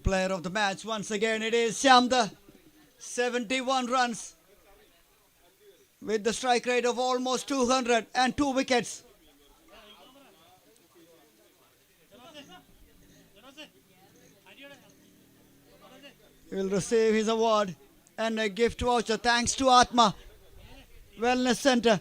Player of the match once again it is Shamda. 71 runs with the strike rate of almost 200 and 2 wickets. He will receive his award and a gift voucher thanks to Atma Wellness Center.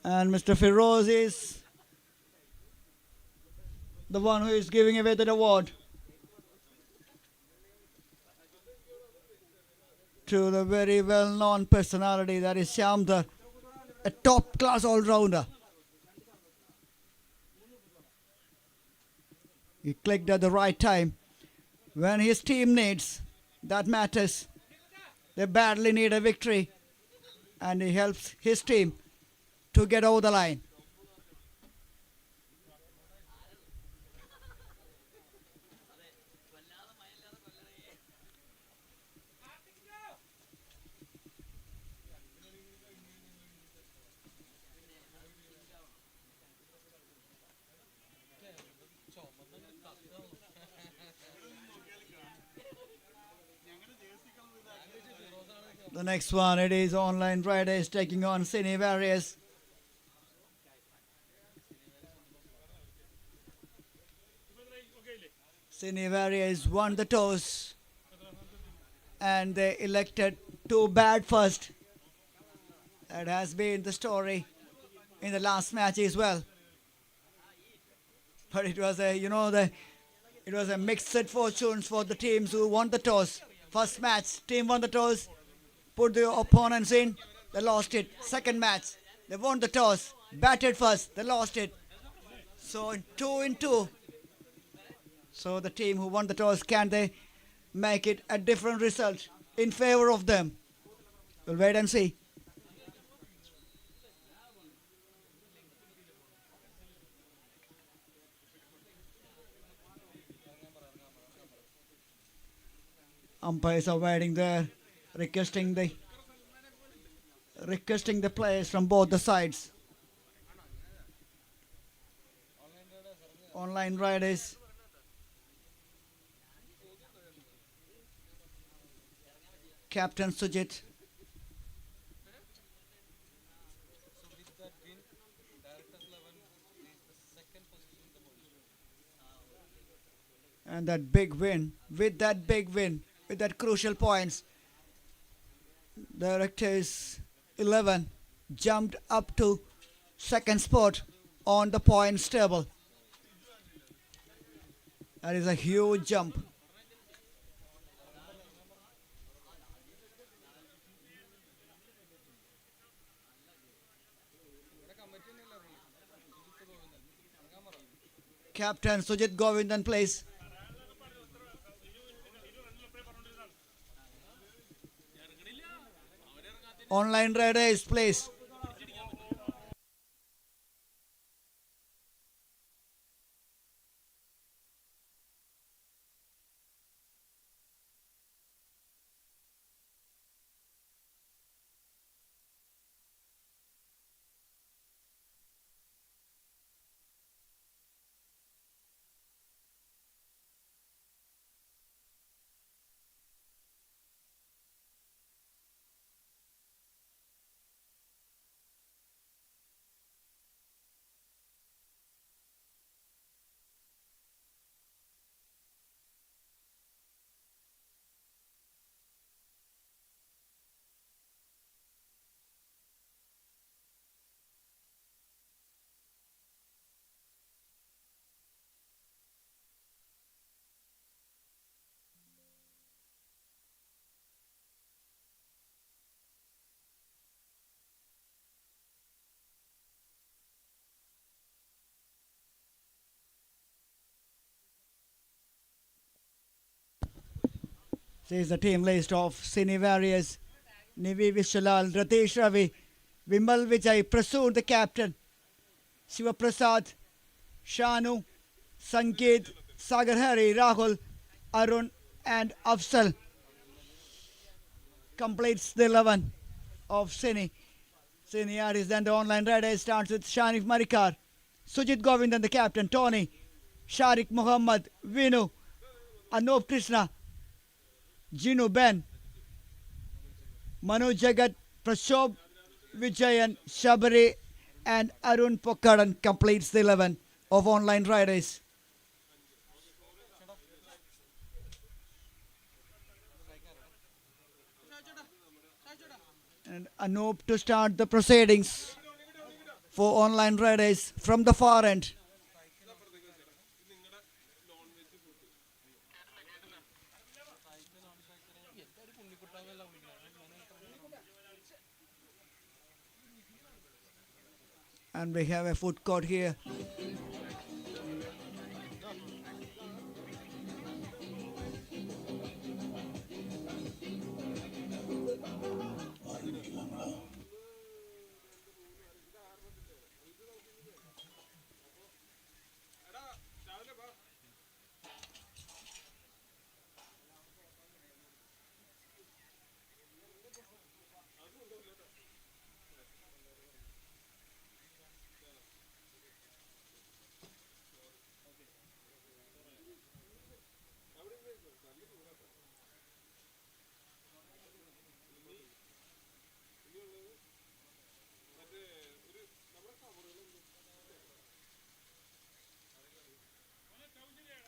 And Mr. Firoz is the one who is giving away that award to the very well-known personality that is Shamdar, a top-class all-rounder. He clicked at the right time. When his team needs, that matters. They badly need a victory, and he helps his team to get over the line. The next one, it is Online Riders taking on Cine Warriors. Cine Warriors won the toss and they elected to bat first. That has been the story in the last match as well. But it was it was a mixed fortunes for the teams who won the toss. First match, team won the toss, put the opponents in, they lost it. Second match, they won the toss, batted first, they lost it. So in 2-2. So the team who won the toss, can they make it a different result in favor of them? We'll wait and see. Umpires are waiting there, requesting the players from both the sides. Online Riders. Captain Sujit. And that big win, with that crucial points, Directors 11 jumped up to second spot on the points table. That is a huge jump. Captain Sujit Govindan plays. Online Riders plays. This is the team list of Cine Warriors. Nivi Vishalal, Ritesh Ravi, Vimal Vijay, Prasood the captain, Shiva Prasad, Shanu, Sanket, Sagar Hari, Rahul, Arun And Afsal completes the 11 of Cine. Cine Warriors. Then the online rider starts with Shanif Marikar, Sujit Govindan, the captain, Tony, Sharik Muhammad, Vinu, Anup Krishna, Jinu Ben, Manu Jagat, Prashobh Vijayan, Shabari, and Arun Pokaran completes the 11 of online riders. And Anup to start the proceedings for online riders from the far end. And we have a food court here.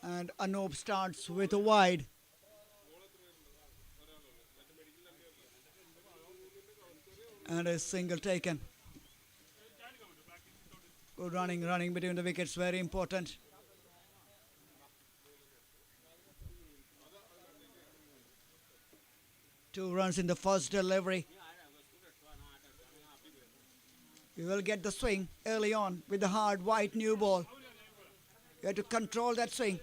And Anup starts with a wide. And a single taken. Good running between the wickets, very important. Two runs in the first delivery. You will get the swing early on with the hard white new ball. You have to control that swing.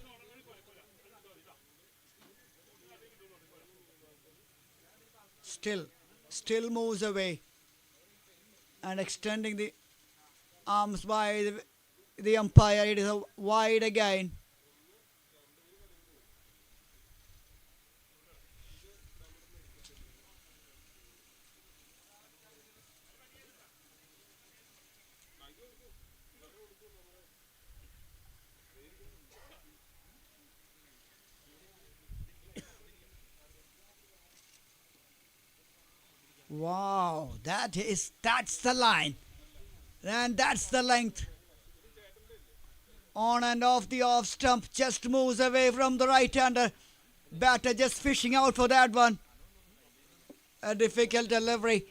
Still moves away and extending the arms by the umpire. It is a wide again. Wow, that's the line. And that's the length. On and off the off stump, just moves away from the right-hander. Batter just fishing out for that one. A difficult delivery.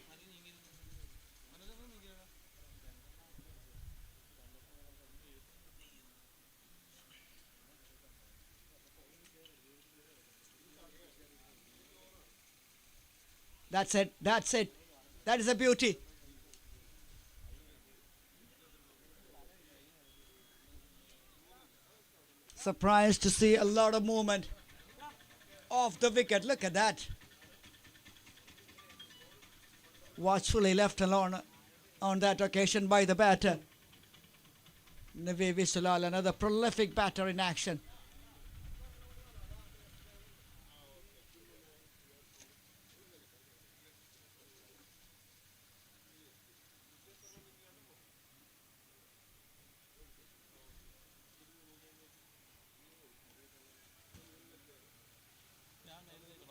That's it. That is a beauty. Surprised to see a lot of movement off the wicket. Look at that. Watchfully left alone on that occasion by the batter. Navi Visulal, another prolific batter in action.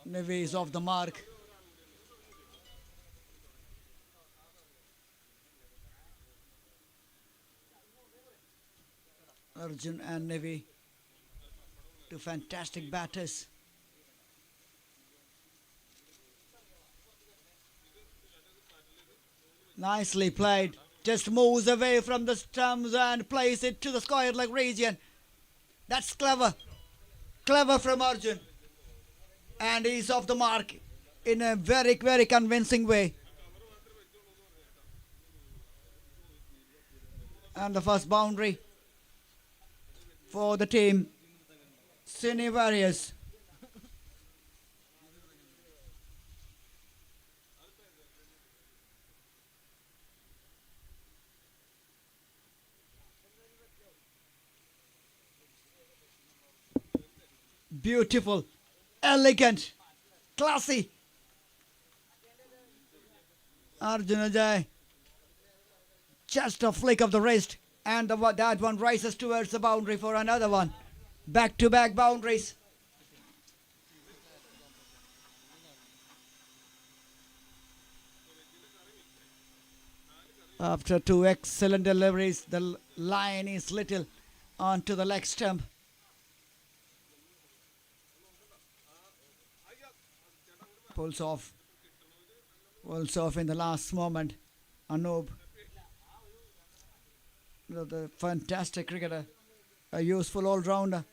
Navi is off the mark. Arjun and Navi, two fantastic batters. Nicely played. Just moves away from the stumps and plays it to the square leg region. That's clever. Clever from Arjun. And he's off the mark in a very, very convincing way. And the first boundary for the team, Cine Warriors. Beautiful. Elegant. Classy. Arjun Ajay. Just a flick of the wrist. And that one rises towards the boundary for another one. Back to back boundaries. After two excellent deliveries, the line is little onto the leg stump. Pulls off. Pulls off in the last moment. Anub, the fantastic cricketer, a useful all-rounder.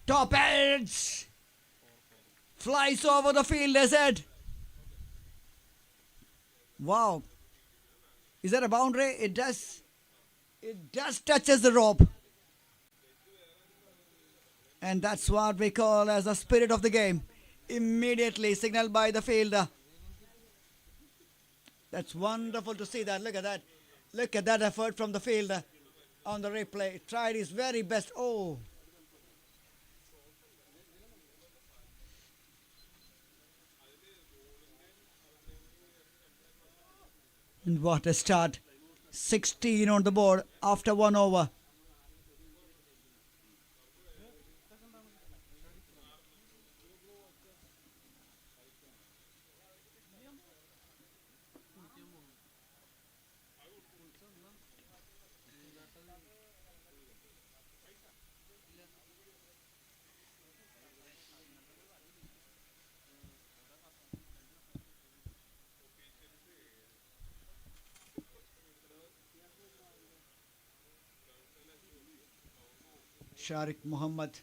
Top edge! Flies over the fielder's head. Wow. Is that a boundary? It does. It just touches the rope. And that's what we call as the spirit of the game. Immediately signaled by the fielder. That's wonderful to see that. Look at that. Look at that effort from the fielder on the replay. Tried his very best. Oh. And what a start. 16 on the board after 1 over. Sharik Muhammad.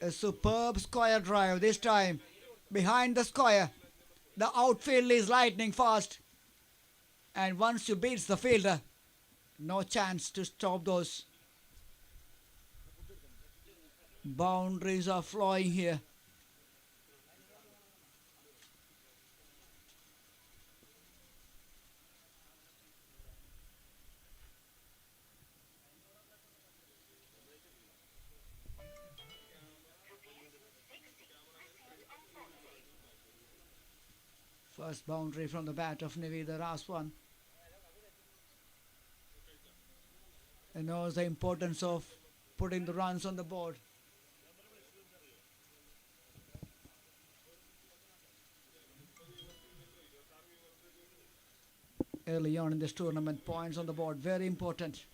A superb square drive this time. Behind the square. The outfield is lightning fast. And once you beat the fielder, no chance to stop those. Boundaries are flying here. First boundary from the bat of Nivi, the last one. He knows the importance of putting the runs on the board. Early on in this tournament, points on the board, very important.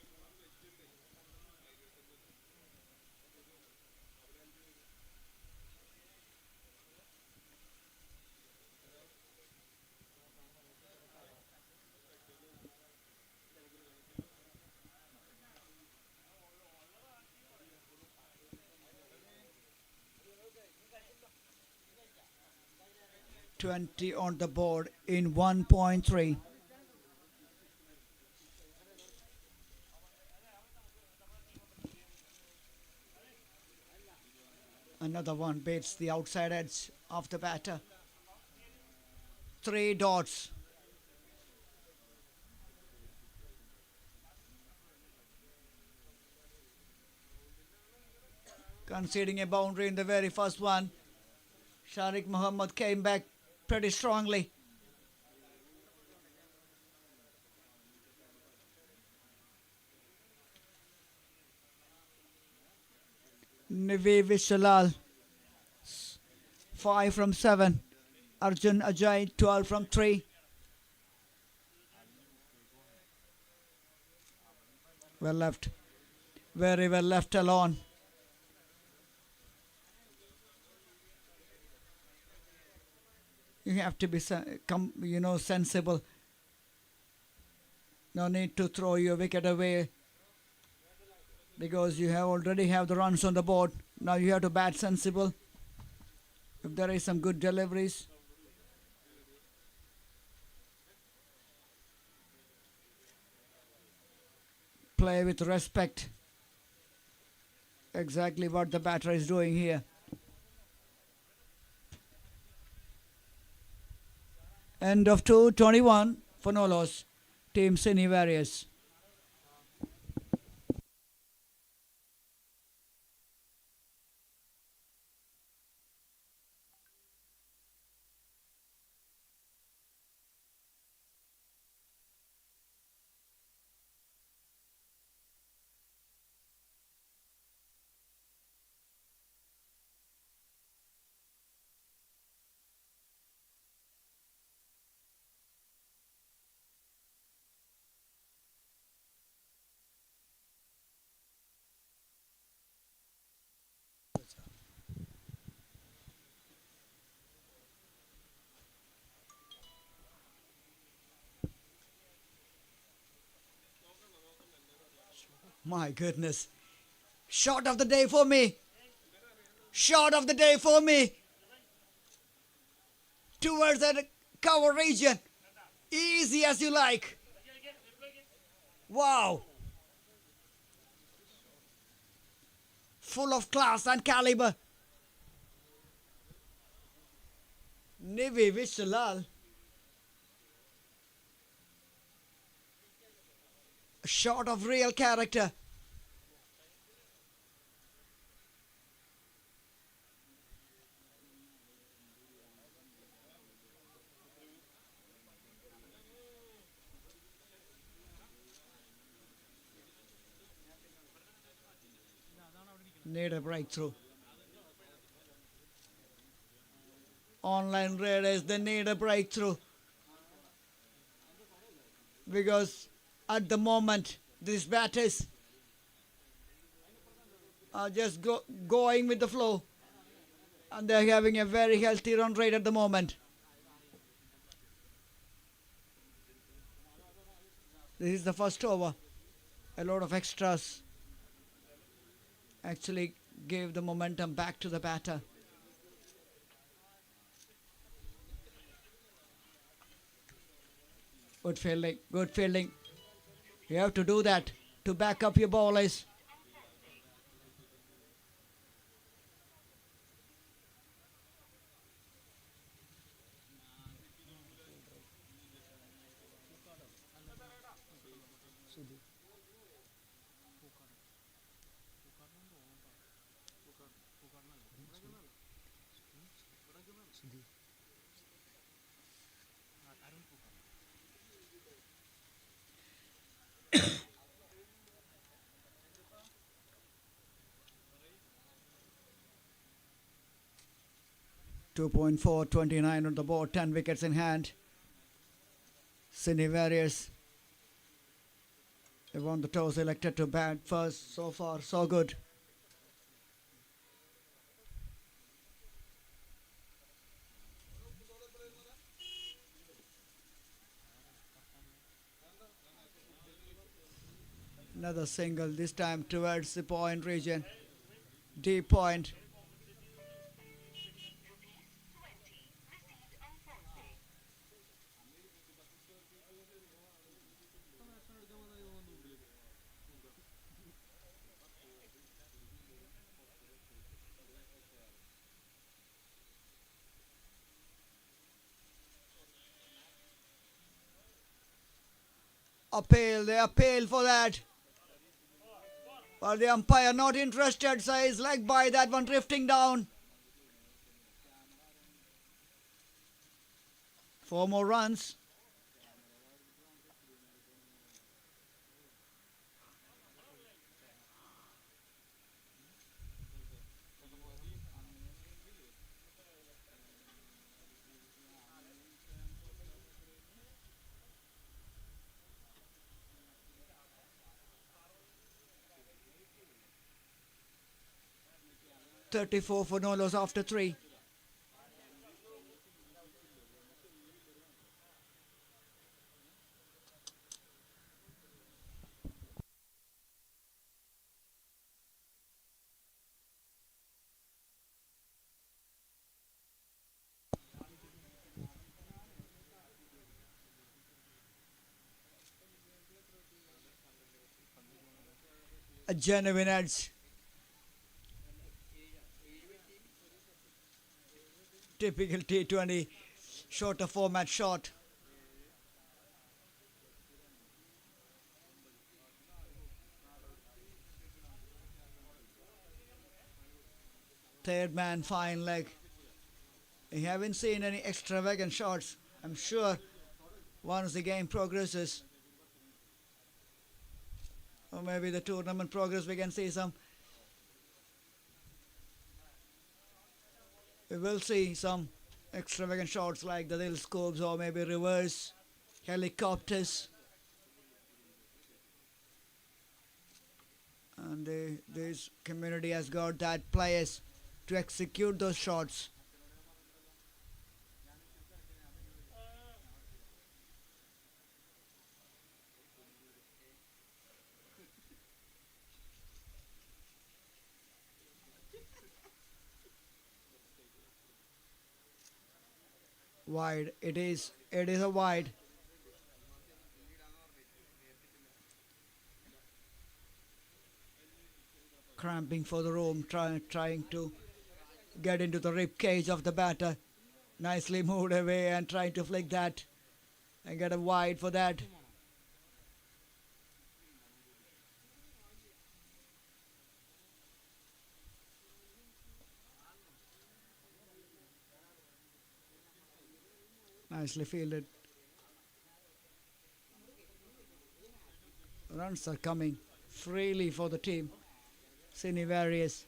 $20 on the board in 1.3. Another one beats the outside edge of the batter. 3 dots. Conceding a boundary in the very first one. Sharik Muhammad came back pretty strongly. Nivi Vishalal, 5 from 7. Arjun Ajay, 12 from 3. Well left. Very well left alone. You have to be, sensible. No need to throw your wicket away because you already have the runs on the board. Now you have to bat sensible. If there is some good deliveries. Play with respect. Exactly what the batter is doing here. End of 2:21 for no loss. Team Cine Warriors. My goodness. Shot of the day for me. Shot of the day for me. Towards the cover region. Easy as you like. Wow. Full of class and caliber. Nivi Vishalal. A shot of real character. Need a breakthrough. Online raiders, they need a breakthrough. Because at the moment, these batters are just going with the flow. And they're having a very healthy run rate at the moment. This is the first over. A lot of extras actually gave the momentum back to the batter. Good fielding, good fielding. You have to do that to back up your bowlers. Sudhi. 2.4, 29 on the board, 10 wickets in hand. Cine Warriors. They won the toss, elected to bat first. So far, so good. Another single, this time towards the point region. Deep point. Appeal, they appeal for that. But the umpire not interested, says leg by that one drifting down. 4 more runs. .34 for no loss after 3. a genuine edge. Typical T20 shorter format shot. Third man, fine leg. We haven't seen any extravagant shots. I'm sure once the game progresses, or maybe the tournament progress, we can see some. We will see some extravagant shots like the little scopes or maybe reverse helicopters. And this community has got that players to execute those shots. Wide. It is a wide. Cramping for the room, trying to get into the rib cage of the batter. Nicely moved away and trying to flick that and get a wide for that. Nicely fielded. Runs are coming freely for the team. Cine Warriors.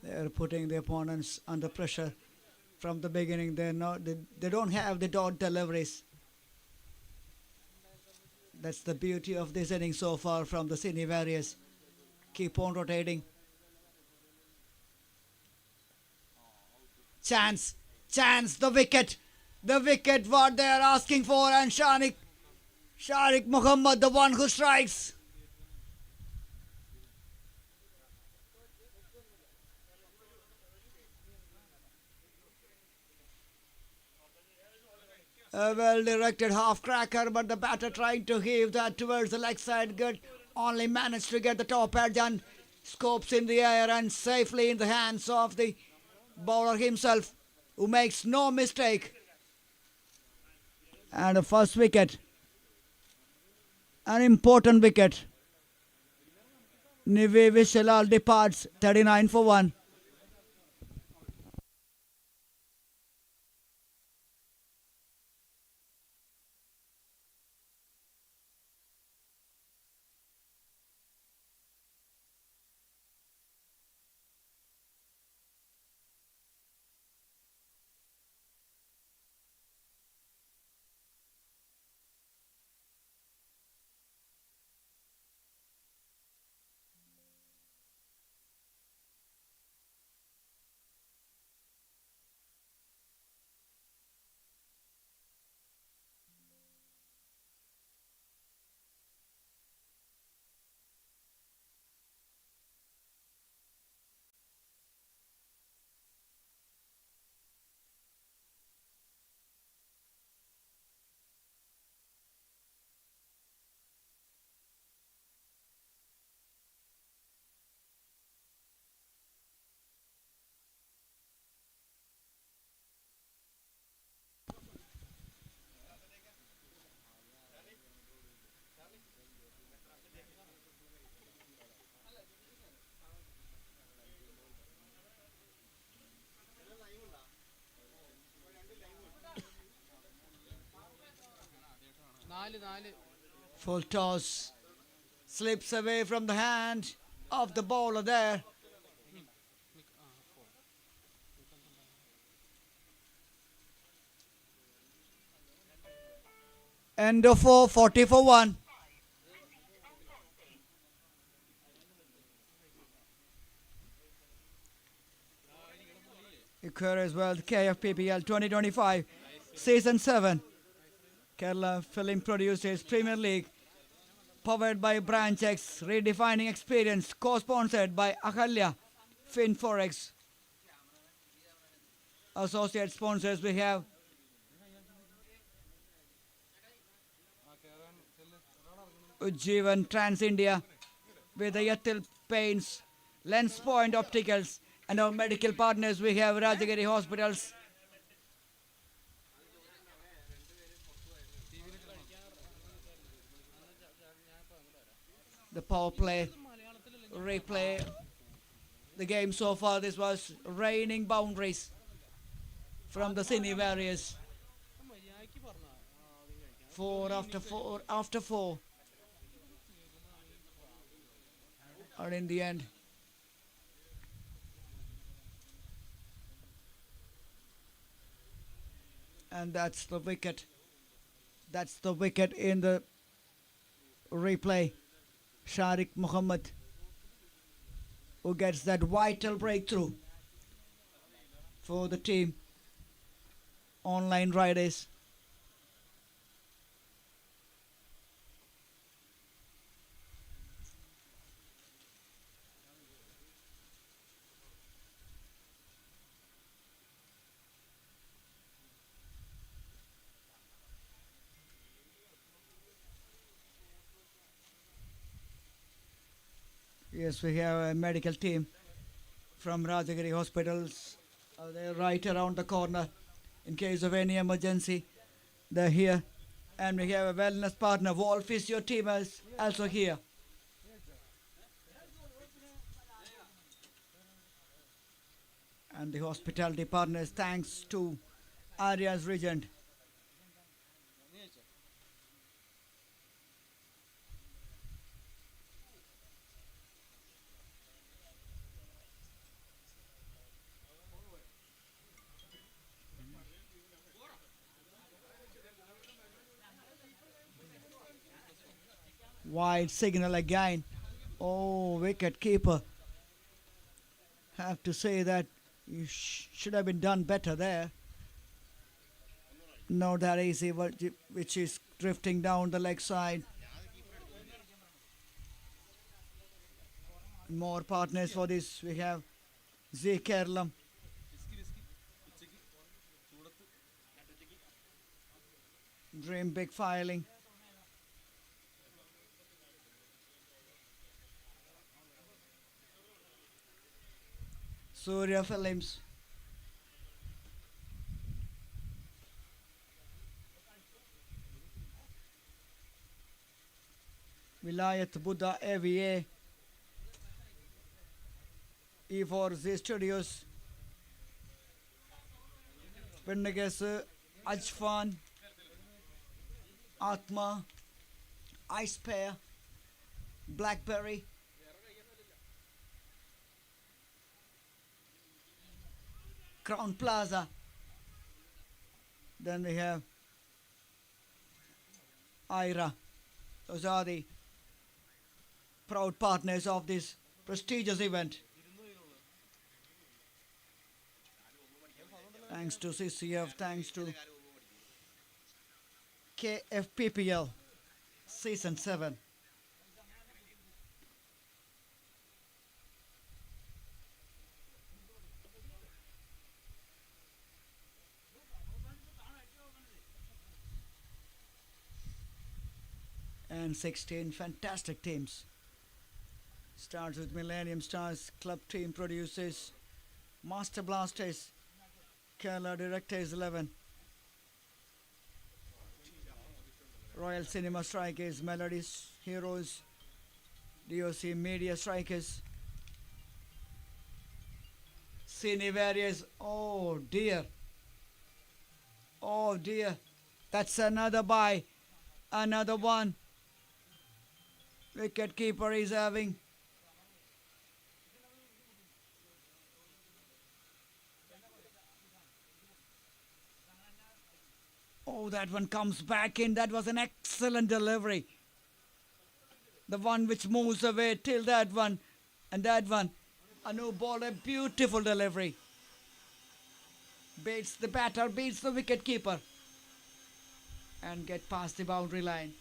They are putting the opponents under pressure from the beginning. They don't have the dot deliveries. That's the beauty of this inning so far from the Cine Warriors. Keep on rotating. Chance, the wicket. The wicket what they are asking for, and Sharik Muhammad, the one who strikes. A well directed half cracker, but the batter trying to heave that towards the leg side. Good. Only managed to get the top edge and scopes in the air and safely in the hands of the bowler himself, who makes no mistake. And the first wicket. An important wicket. Nivi Vishalal departs 39 for 1. Full toss. Slips away from the hand of the bowler there. End of 4, 40 for 1. Occur as well, KFPPL 2025, Season 7. Kerala Film Producers Premier League, powered by Branch X, redefining experience, co-sponsored by Ahalya, FinForex. Associate sponsors we have Ujjivan Trans India with the Yatil Paints, Lens Point Opticals, and our medical partners we have Rajagiri Hospitals. The power play, replay, the game so far. This was raining boundaries from the Cine Warriors. 4 after 4, and in the end, and that's the wicket. That's the wicket in the replay. Sharik Muhammad, who gets that vital breakthrough for the team. Online Riders. Yes, we have a medical team from Rajagiri Hospitals. They're right around the corner in case of any emergency. They're here. And we have a wellness partner, Wall Physio team is also here. And the hospitality partners, thanks to Arya's Regent. Wide signal again. Oh, wicket keeper. Have to say that you should have been done better there. Not that easy, which is drifting down the leg side. More partners for this. We have Z Kerala. Dream Big Filing. Surya Films. Vilayat Buddha AVA. E4Z Studios. Pendagas Ajfan. Atma. Ice Pear. Blackberry. Crown Plaza. Then we have Ira. Those are the proud partners of this prestigious event. Thanks to CCF, thanks to KFPPL Season 7. And 16 fantastic teams. Starts with Millennium Stars, Club Team Producers, Master Blasters, Kerala Directors 11, Royal Cinema Strikers, Melodies Heroes, DOC Media Strikers, Cine Warriors. Oh dear. Oh dear. That's another bye. Another one. Wicket keeper is having. Oh, that one comes back in. That was an excellent delivery. The one which moves away till that one. And that one. Anu ball, a beautiful delivery. Beats the batter, beats the wicket keeper, and get past the boundary line.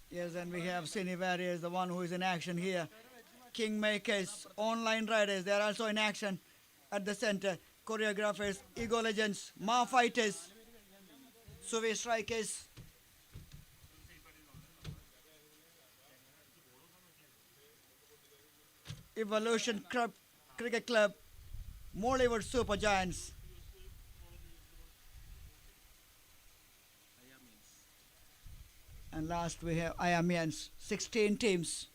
Yes, and we have Cine Warriors, the one who is in action here. Kingmakers, online riders, they are also in action at the center. Choreographers, ego legends, Ma fighters, Suvi strikers, Evolution Club, Cricket Club, Mollywood Super Giants. And last we have Iamians, 16 teams.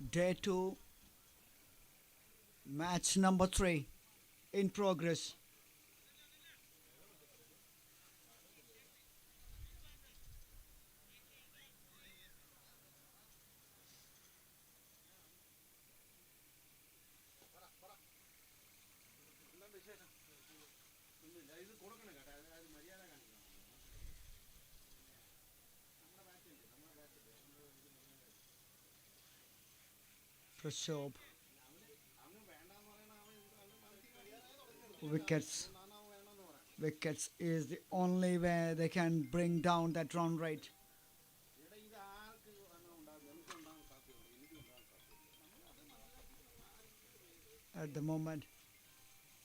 Day 2, match number 3 in progress. Prashob. Wickets. Wickets is the only way they can bring down that run rate. At the moment,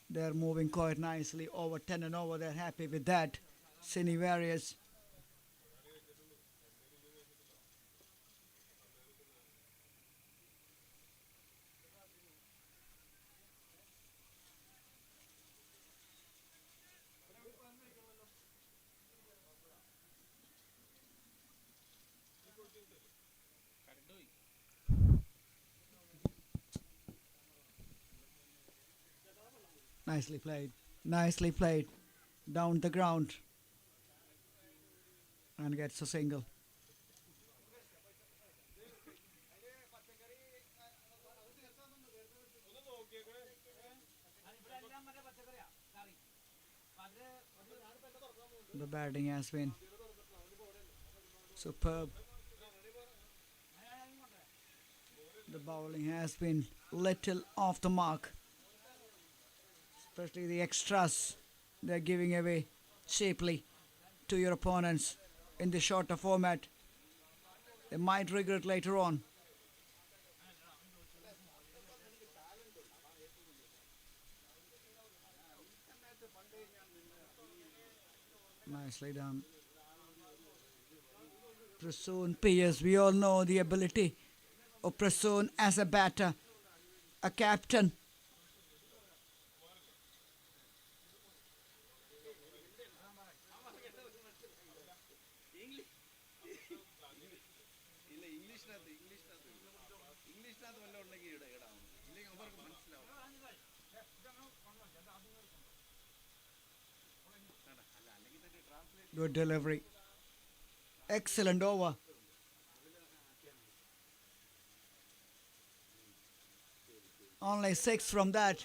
they're moving quite nicely over 10 and over. They're happy with that. Cine Warriors. Nicely played. Nicely played. Down the ground. And gets a single. The batting has been superb. The bowling has been little off the mark. Especially the extras they're giving away cheaply to your opponents in the shorter format. They might regret later on. Nicely done. Prasoon Pierce, we all know the ability of Prasoon as a batter, a captain. Good delivery. Excellent over. Only six from that.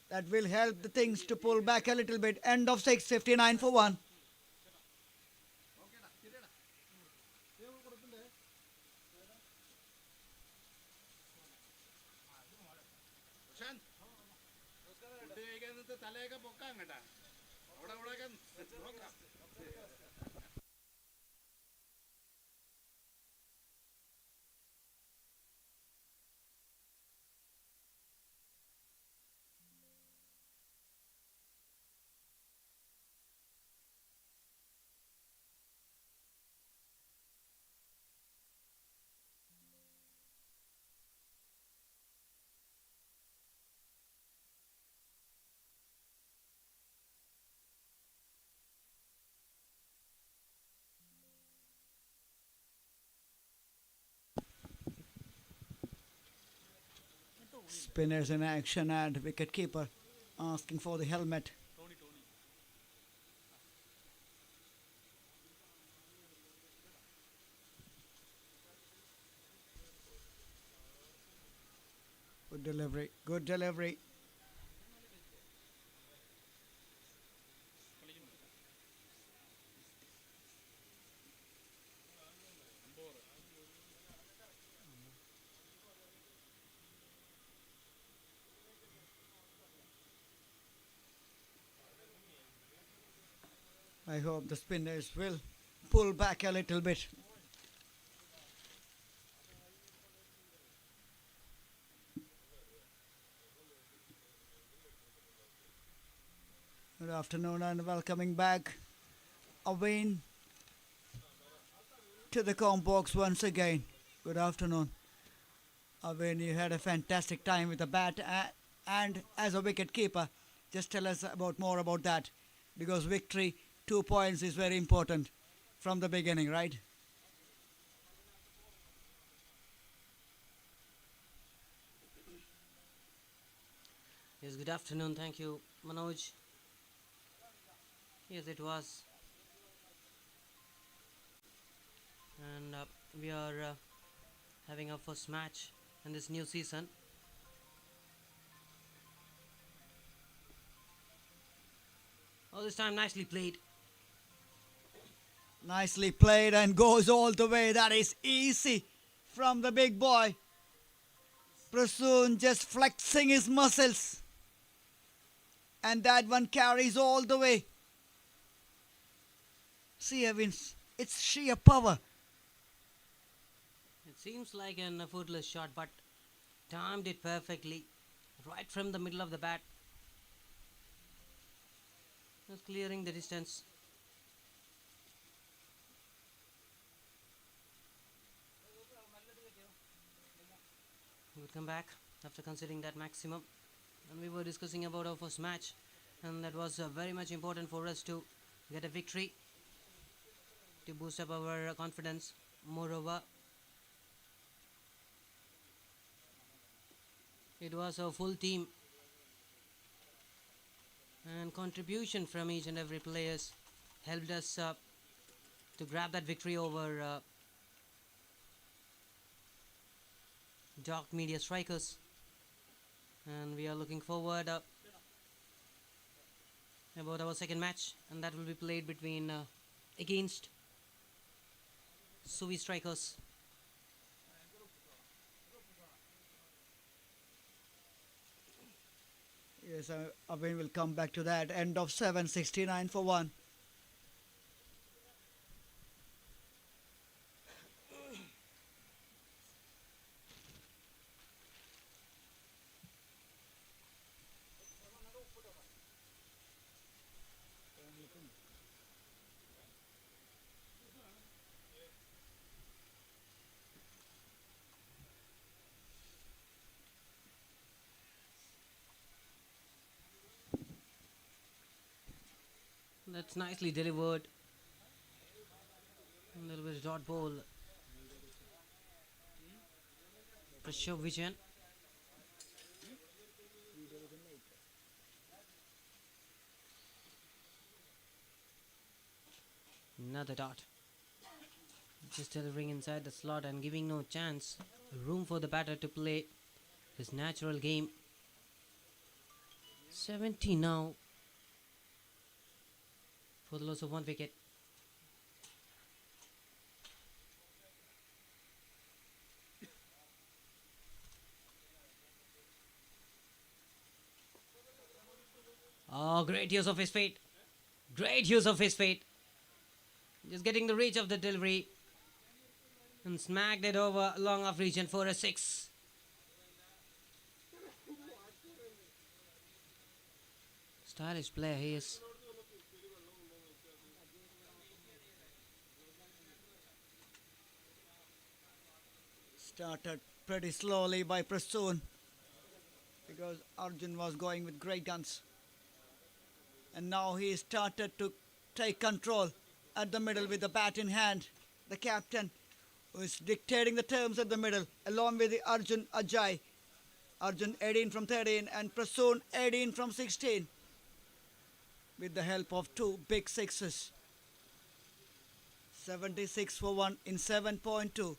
That will help the things to pull back a little bit. End of 6, 59 for 1. Spinners in action and wicketkeeper asking for the helmet. Good delivery. Good delivery. I hope the spinners will pull back a little bit. Good afternoon and welcoming back Awin to the comp box once again. Good afternoon. Awin, you had a fantastic time with the bat and as a wicket keeper. Just tell us about more about that because victory, 2 points is very important from the beginning, right? Yes, good afternoon. Thank you, Manoj. Yes, it was. And we are having our first match in this new season. All this time, nicely played. Nicely played and goes all the way. That is easy from the big boy. Prasoon just flexing his muscles. And that one carries all the way. See, Evans, it's sheer power. It seems like an effortless shot, but timed it perfectly. Right from the middle of the bat. Just clearing the distance. We would come back after considering that maximum. And we were discussing about our first match. And that was very much important for us to get a victory. To boost up our confidence. Moreover, it was a full team. And contribution from each and every players helped us to grab that victory over Dark Media Strikers. And we are looking forward about our second match, and that will be played between against Suvi Strikers. Yes, Awin will come back to that. End of 769 for 1. That's nicely delivered. A little bit of dot ball. Pressure vision. Another dot. Just delivering inside the slot and giving no chance. Room for the batter to play his natural game. 70 now. For the loss of 1 wicket. Oh, great use of his feet. Great use of his feet. Just getting the reach of the delivery. And smacked it over long off region for a 6. Stylish player he is. Started pretty slowly by Prasoon because Arjun was going with great guns. And now he started to take control at the middle with the bat in hand. The captain who is dictating the terms at the middle along with the Arjun Ajay. Arjun 18 from 13 and Prasoon 18 from 16 with the help of two big sixes. 76 for 1 in 7.2.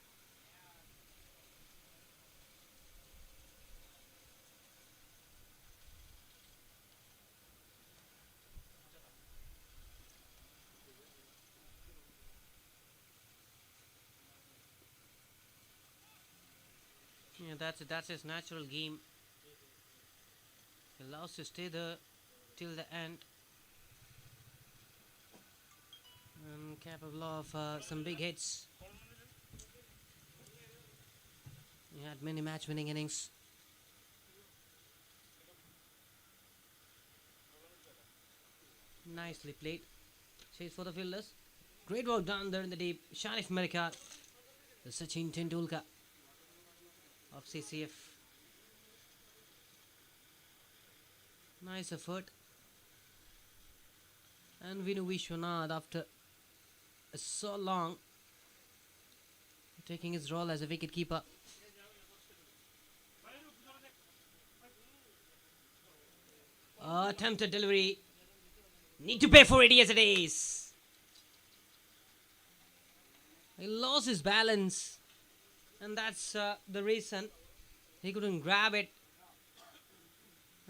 Yeah, that's his natural game. He loves to stay there till the end and capable of some big hits. He had many match-winning innings. Nicely played. Chase for the fielders. Great work done there in the deep. Sharif Merikat, the Sachin Tendulkar of CCF. Nice effort. And Vinu Vishwanath, after so long, taking his role as a wicket keeper. Attempted delivery. Need to pay for it, yes it is. He lost his balance, and that's the reason he couldn't grab it.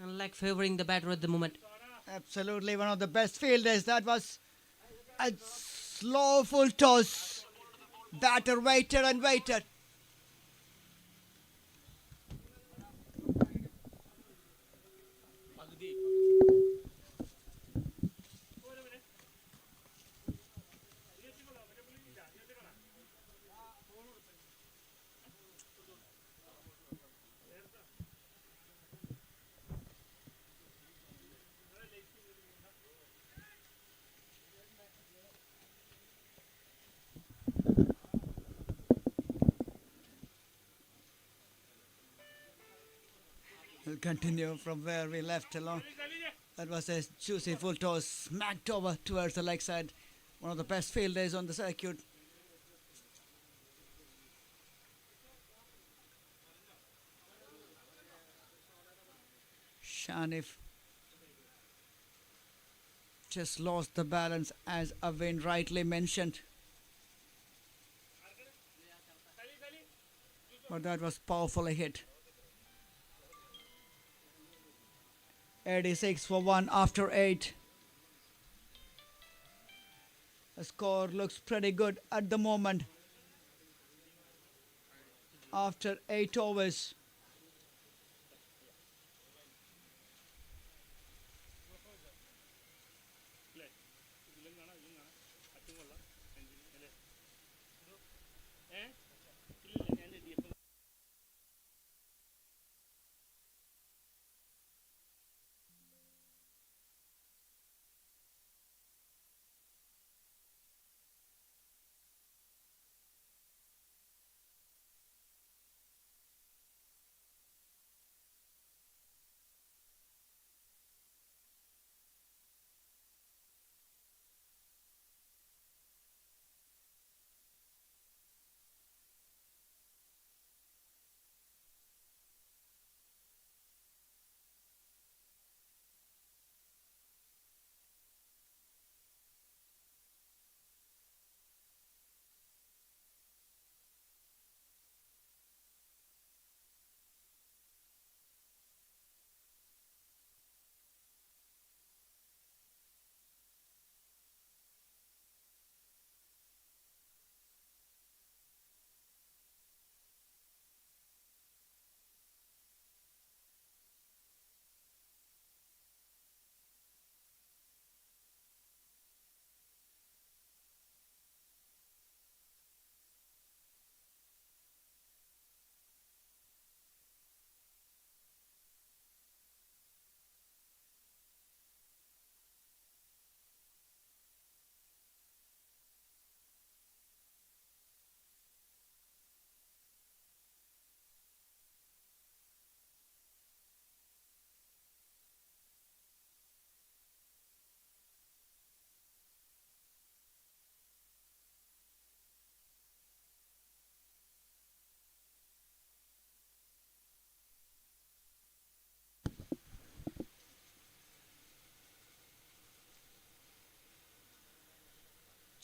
And like favoring the batter at the moment. Absolutely one of the best fielders. That was a slow full toss. Batter waited and waited. We'll continue from where we left along. That was a juicy full toss, smacked over towards the leg side. One of the best fielders on the circuit. Shanif just lost the balance, as Avin rightly mentioned. But that was powerfully hit. 86 for 1 after 8. The score looks pretty good at the moment. After 8 overs.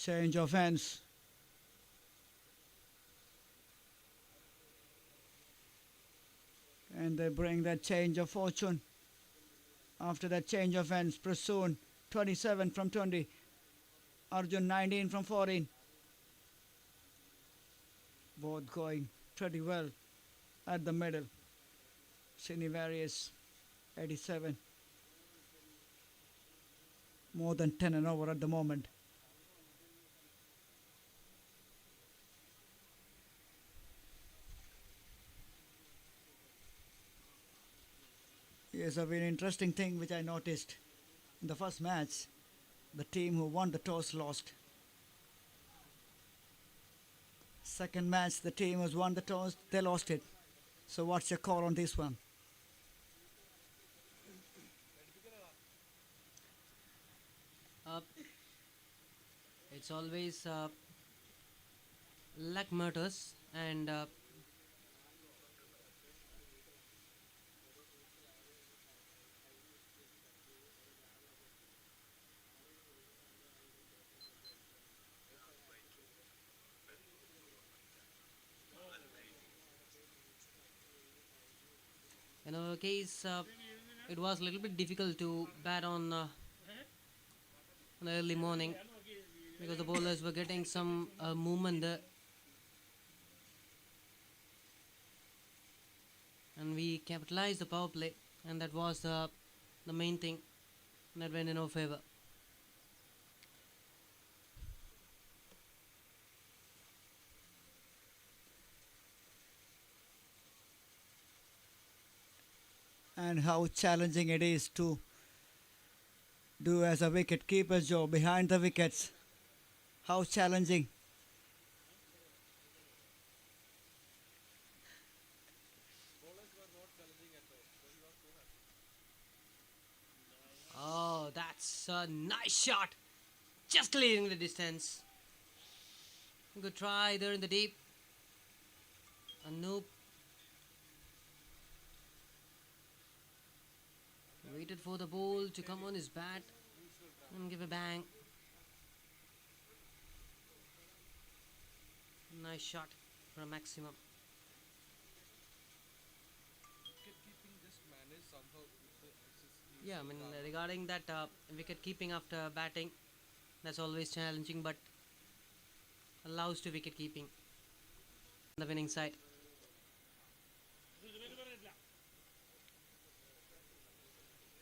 Change of hands. And they bring that change of fortune. After that change of hands, Prasoon 27 from 20. Arjun 19 from 14. Both going pretty well at the middle. Cine Warriors 87. More than 10 and over at the moment. Here's a very interesting thing which I noticed. In the first match, the team who won the toss lost. Second match, the team who won the toss, they lost it. So what's your call on this one? Uh, it's always luck matters, and in our case, it was a little bit difficult to bat on the early morning because the bowlers were getting some movement there, and we capitalized the power play, and that was the main thing that went in our favor. And how challenging it is to do as a wicket keeper's job behind the wickets. How challenging. Oh, that's a nice shot. Just clearing the distance. Good try there in the deep. A nope. Waited for the ball to come on his bat and give a bang. Nice shot for a maximum. Yeah, I mean, regarding that wicket keeping after batting, that's always challenging, but allows to wicket keeping on the winning side.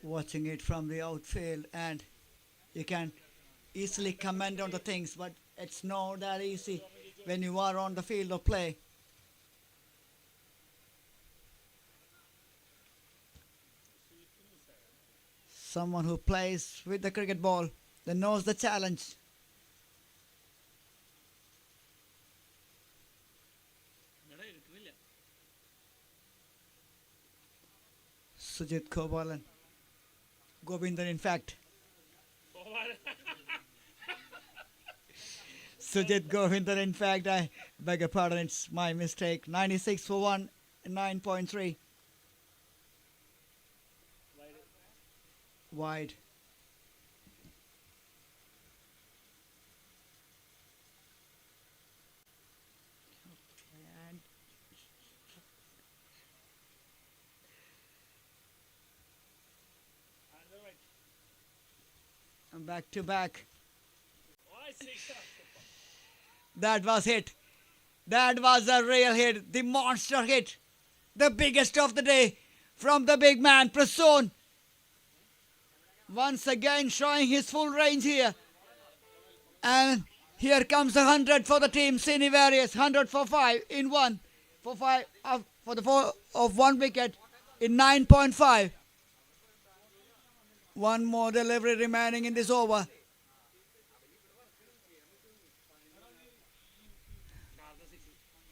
Watching it from the outfield, and you can easily comment on the things, but it's not that easy when you are on the field of play. Someone who plays with the cricket ball, that knows the challenge. Sujit Kovalan. Govindan, in fact. Sujit Govindan, in fact, I beg your pardon, it's my mistake. 96 for 1, 9.3. Wide. And back to back. That was hit. That was a real hit. The monster hit. The biggest of the day from the big man, Prasoon. Once again showing his full range here. And here comes 100 for the team, Cine Warriors. 100 for 5 in 1. For 5 for the 4 of 1 wicket in 9.5. One more delivery remaining in this over.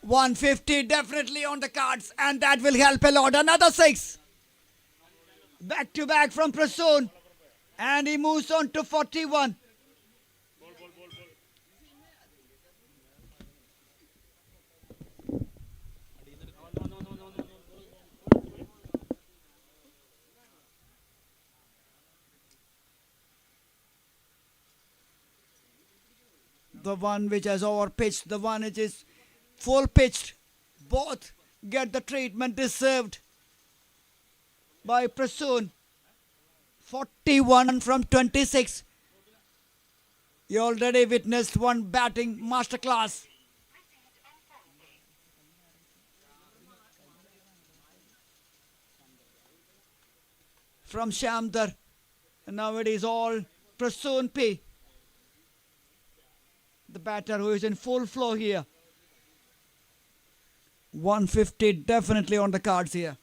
$150 definitely on the cards, and that will help a lot. Another 6. Back to back from Prasoon. And he moves on to 41. The one which has over pitched, the one which is full pitched. Both get the treatment deserved by Prasoon. 41 from 26. You already witnessed one batting masterclass. From Shamdar. And now it is all Prasoon P. The batter who is in full flow here. 150 definitely on the cards here.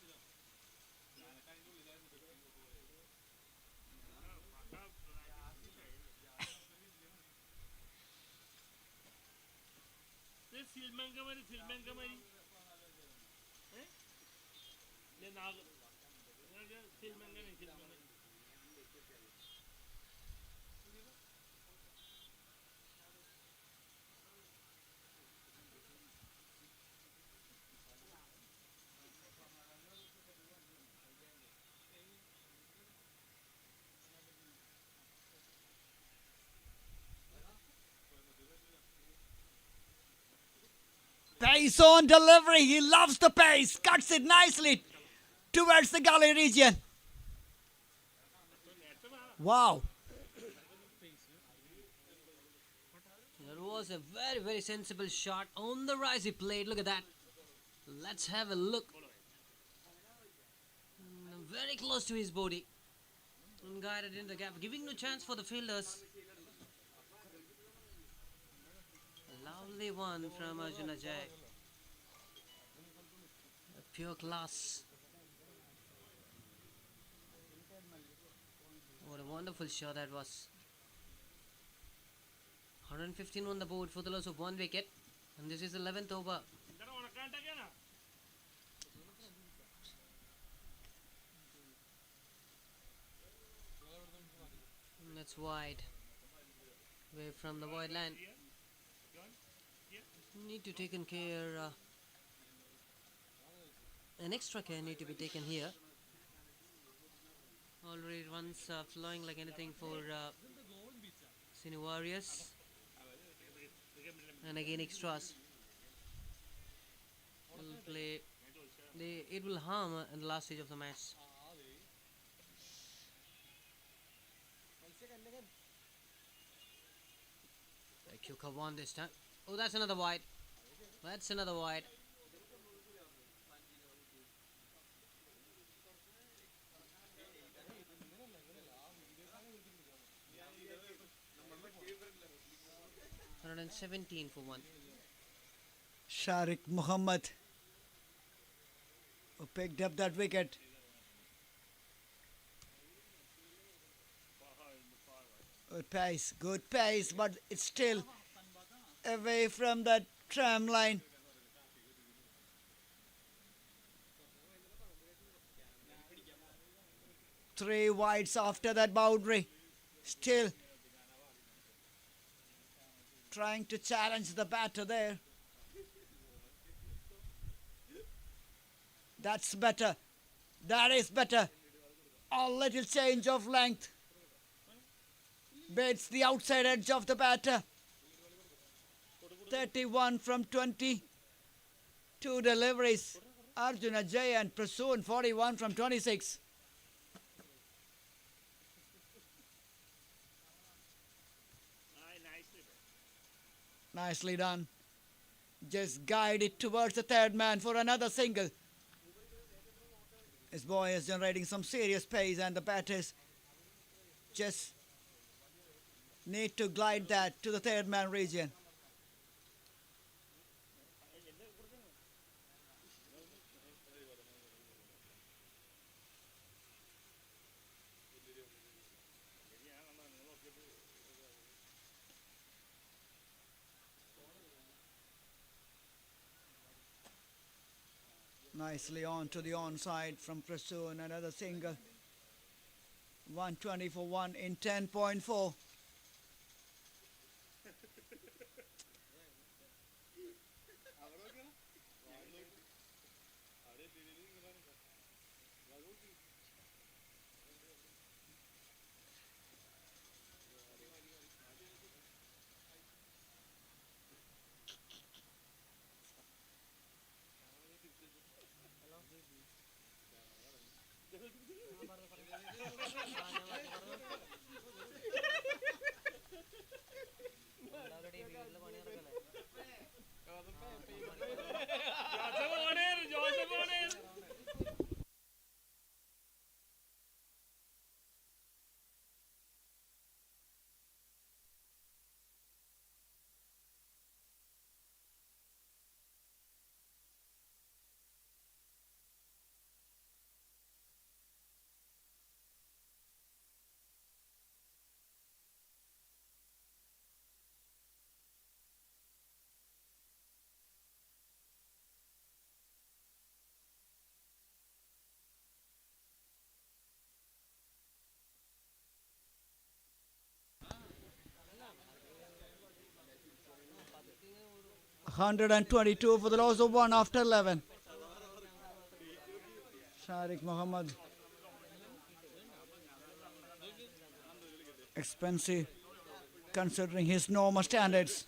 Pace on delivery. He loves the pace. Cuts it nicely towards the gully region. Wow. That was a very sensible shot on the rise he played. Look at that. Let's have a look. Very close to his body. And guided in the gap, giving no chance for the fielders. Lovely one from Arjun Ajay. A pure class. What a wonderful shot that was. 115 on the board for the loss of 1 wicket. And this is 11th over. And that's wide. Away from the wide line. Need to take care. An extra care need to be taken here. Already runs flowing like anything for Cine Warriors. And again extras. Will play. It will harm in the last stage of the match. Kyuka won this time. Oh, that's another wide. That's another wide. And 17 for 1. Sharik Muhammad who picked up that wicket. Good pace, but it's still away from that tram line. Three wides after that boundary. Still trying to challenge the batter there. That's better. That is better. A little change of length. Baits the outside edge of the batter. 31 from 22 deliveries. Arjun Ajay and Prasoon 41 from 26. Nicely done. Just guide it towards the third man for another single. This boy is generating some serious pace and the batters just need to glide that to the third man region. Nicely on to the onside from Prasoon, another single. 120 for 1 in 10.4. 122 for the loss of 1 after 11. Sharik Mohammed. Expensive considering his normal standards.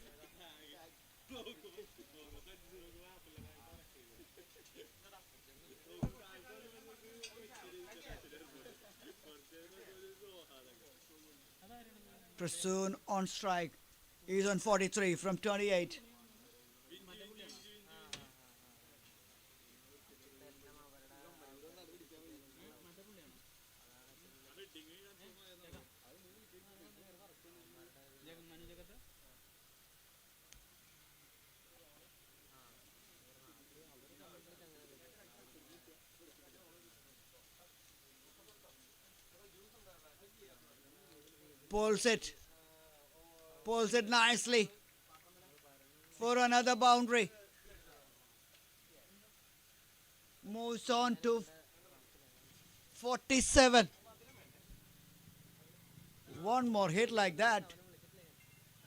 Prasoon on strike. He's on 43 from 28. Pulls it. Pulls it nicely for another boundary. Moves on to 47. One more hit like that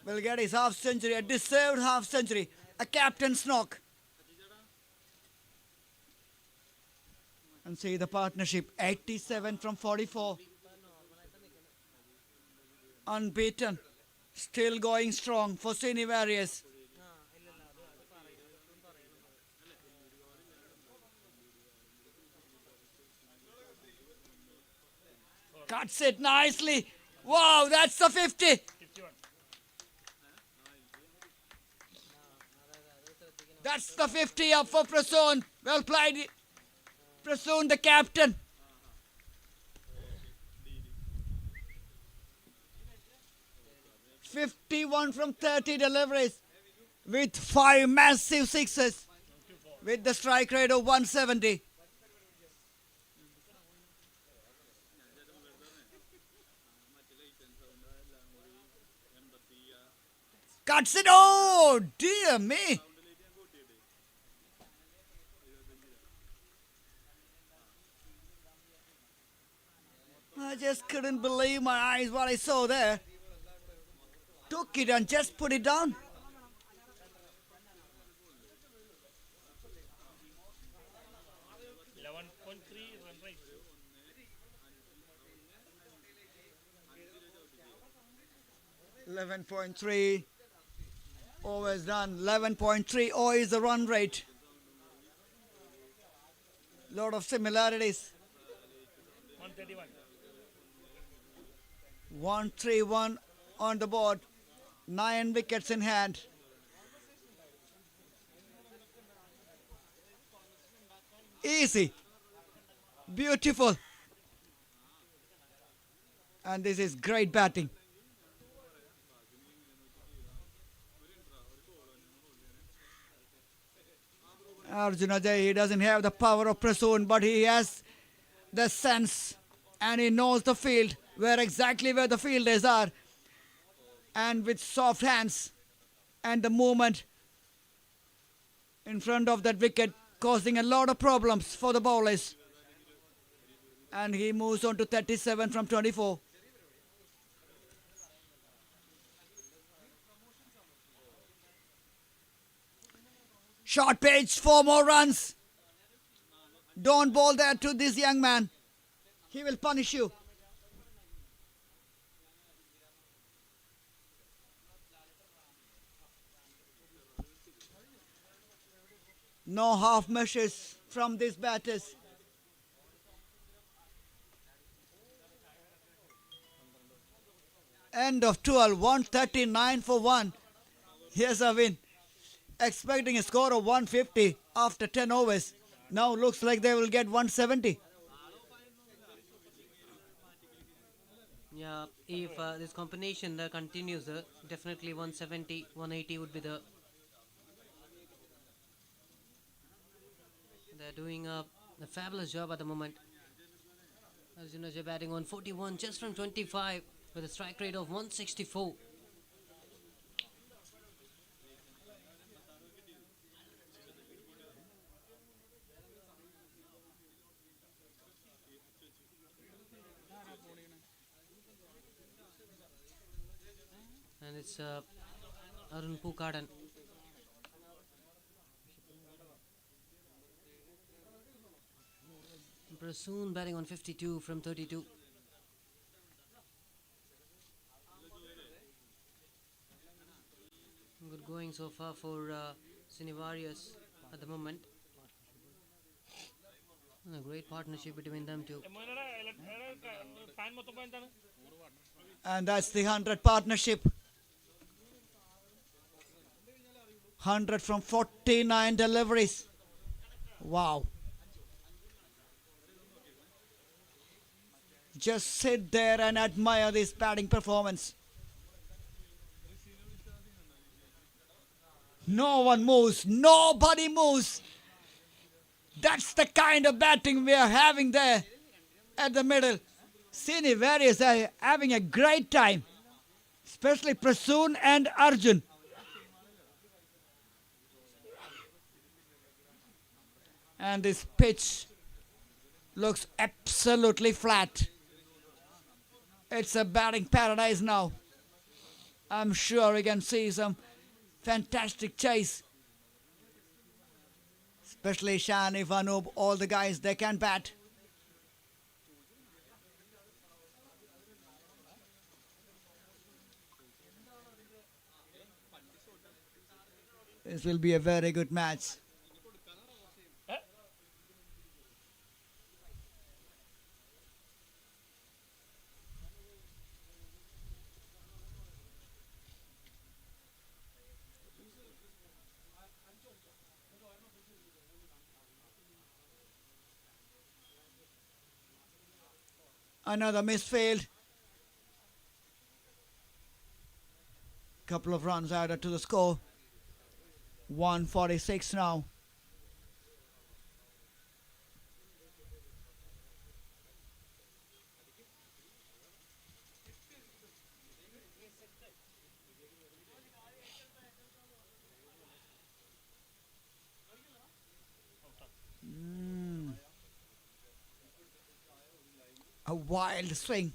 will get his half century, a deserved half century, a captain's knock. And see the partnership, 87 from 44. Unbeaten. Still going strong for Cine Warriors. Cuts it nicely. Wow, that's the 50. That's the 50 up for Prasoon. Well played. Prasoon, the captain. "51 from 30 deliveries with 5 massive sixes with the strike rate of 170. Cuts it. Oh, dear me. I just couldn't believe my eyes what I saw there. Took it and just put it down. run rate. 11.3 overs done. 11.30 is the run rate. Lot of similarities. 131. 131 on the board. 9 wickets in hand. Easy. Beautiful. And this is great batting. Arjun Ajay, he doesn't have the power of Prasoon, but he has the sense and he knows the field, where exactly where the fielders are. And with soft hands and the movement in front of that wicket, causing a lot of problems for the bowlers. And he moves on to 37 from 24. Short pitch, 4 more runs. Don't bowl that to this young man. He will punish you. No half measures from these batters. End of 12, 139 for 1. Here's a win. Expecting a score of 150 after 10 overs. Now looks like they will get 170. Yeah, if this combination continues, definitely 170, 180 would be the. They're doing a fabulous job at the moment. As you know, they're batting on 41 just from 25 with a strike rate of 164. And it's Arun Pukadan. Prasoon batting on 52 from 32. Good going so far for Cine Warriors at the moment. And a great partnership between them two. fan మొత్తం పోయింటాను And that's the 100 partnership. 100 from 49 deliveries. Wow. Just sit there and admire this batting performance. No one moves. Nobody moves. That's the kind of batting we are having there at the middle. Cine Warriors are having a great time, especially Prasoon and Arjun. And this pitch looks absolutely flat. It's a batting paradise now. I'm sure we can see some fantastic chase. Especially Shani, Vanub, all the guys, they can bat. This will be a very good match. Another misfield. Couple of runs added to the score. 146 now. A wild swing.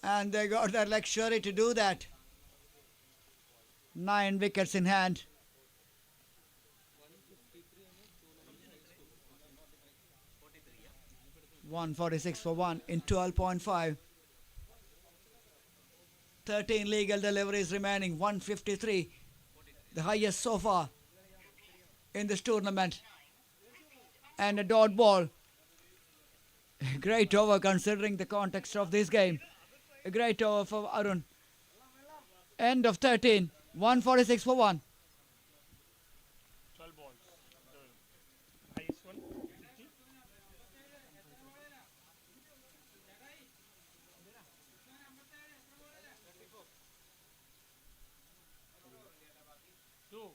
And they got their luxury to do that. 9 wickets in hand. $146 for 1 in 12.5. 13 legal deliveries remaining, 153, the highest so far in this tournament. And a dot ball. A great over considering the context of this game. A great over for Arun. End of 13, 146 for 1. 12 balls. The highest one, 50. Two.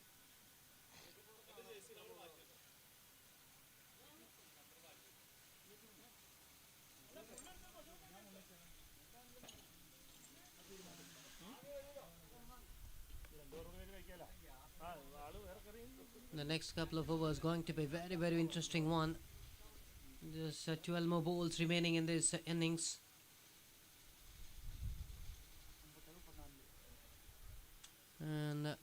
The next couple of overs going to be very, very interesting one. There's 12 more balls remaining in this innings. And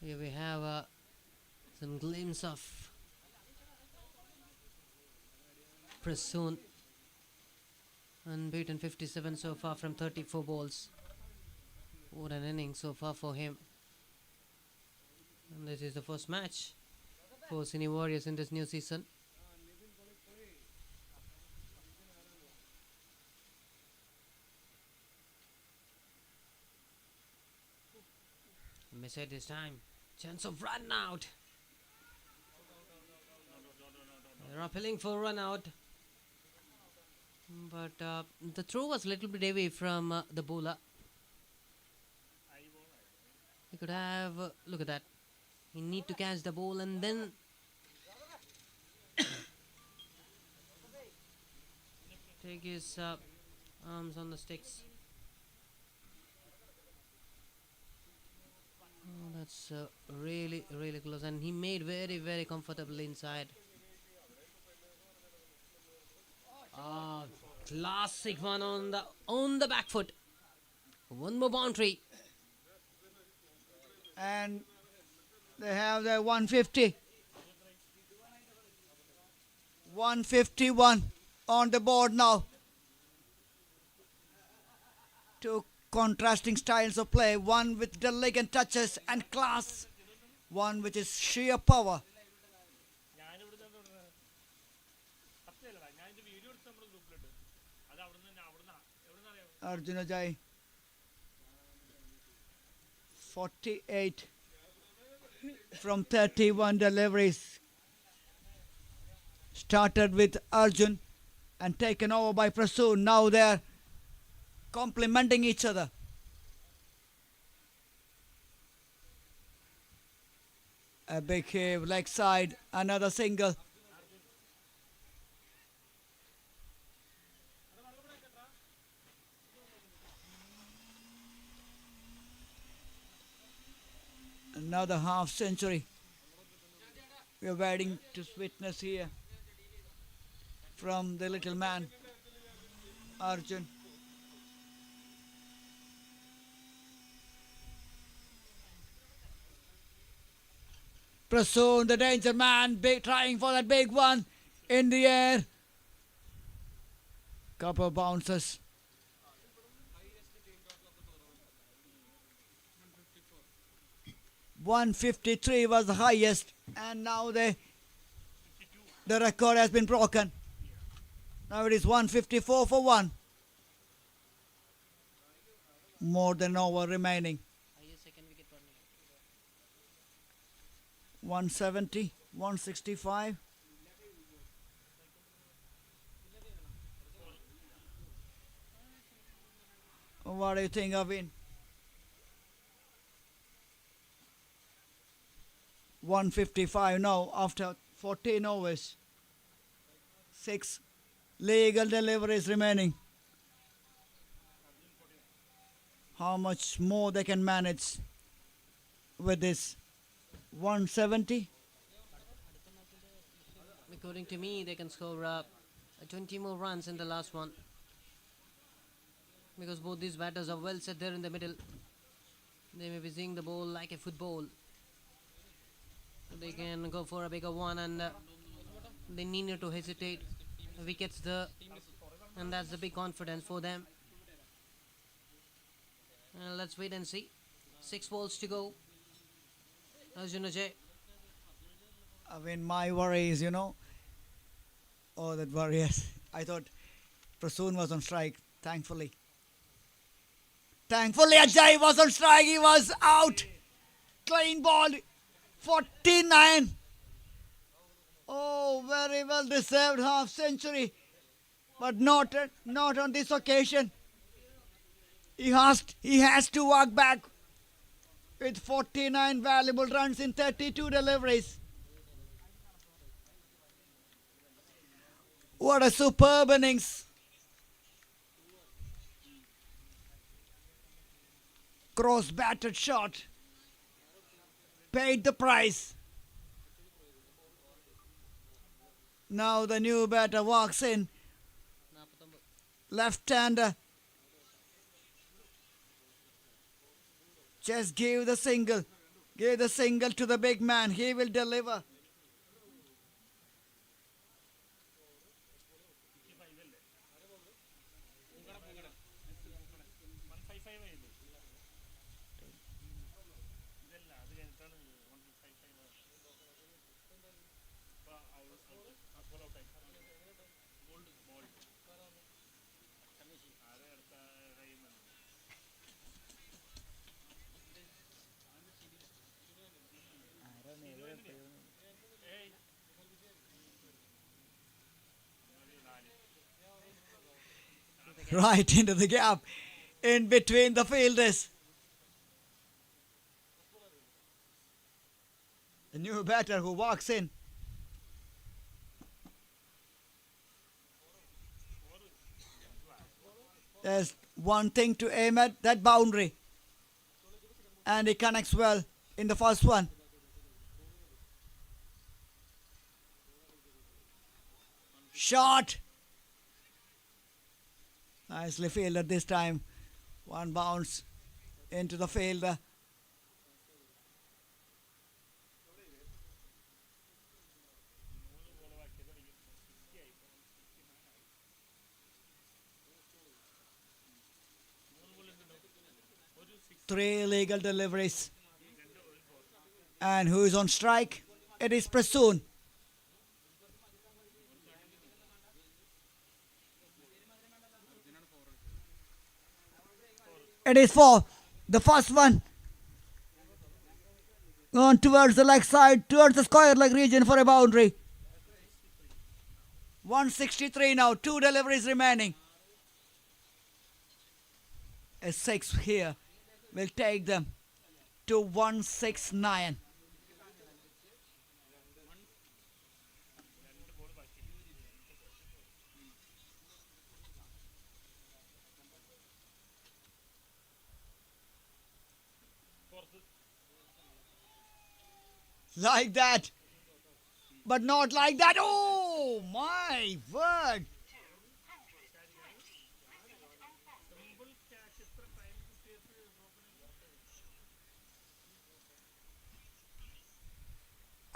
here we have some glimpse of Prasoon. Unbeaten 57 so far from 34 balls. What an inning so far for him. And this is the first match for Cine Warriors in this new season. Miss it this time. Chance of run out. They're appealing for run out. But the throw was a little bit away from the bowler. He could have, look at that. He need to catch the ball and then take his arms on the sticks. Oh, that's really, really close, and he made very, very comfortable inside. Classic one on the back foot. One more boundary. And they have their 150. 151 on the board now. Two contrasting styles of play. One with delicate touches and class. One which is sheer power. ഞാനിവിടെ സത്യമല്ലടാ ഞാൻ ഇതിന്റെ video എടുത്ത് നമ്മുടെ ഗ്രൂപ്പിലിട്ട് അത് അവിടുന്ന് തന്നെ എവിടുന്ന് അറിയാം Arjuna Jai 48 from 31 deliveries. Started with Arjun and taken over by Prasoon. Now they're complementing each other. A big hit, leg side, another single. Another half century. We are waiting to witness here from the little man, Arjun. Prasoon, the danger man, trying for that big one in the air. Couple bounces. 153 was the highest, and now the record has been broken. Now it is 154 for 1. More than an over remaining. 170, 165. What do you think of it? 155 now after 14 overs. 6 legal deliveries remaining. How much more they can manage with this? 170? According to me, they can score 20 more runs in the last one. Because both these batters are well set there in the middle. They may be seeing the ball like a football. They can go for a bigger one, and they need not to hesitate. Wickets there, and that's the big confidence for them. Let's wait and see. 6 balls to go. Arjuna Jai. I mean, my worries, Oh, that Warriors. I thought Prasoon was on strike, thankfully. Thankfully, Ajay was on strike. He was out. Clean ball. 49. Oh, very well deserved half century. But not on this occasion. He has to walk back with 49 valuable runs in 32 deliveries. What a superb innings. Cross-batted shot. Paid the price. Now the new batter walks in. Left-hander. Just give the single. Give the single to the big man. He will deliver. Right into the gap in between the fielders. The new batter who walks in. There's one thing to aim at, that boundary. And he connects well in the first one. Shot. Nicely fielded this time. One bounce into the field. Three legal deliveries. And who is on strike? It is Prasoon. It is four. The first one gone towards the leg side, towards the square leg region for a boundary. 163 now, two deliveries remaining. A six here will take them to 169. Like that. But not like that. Oh my word.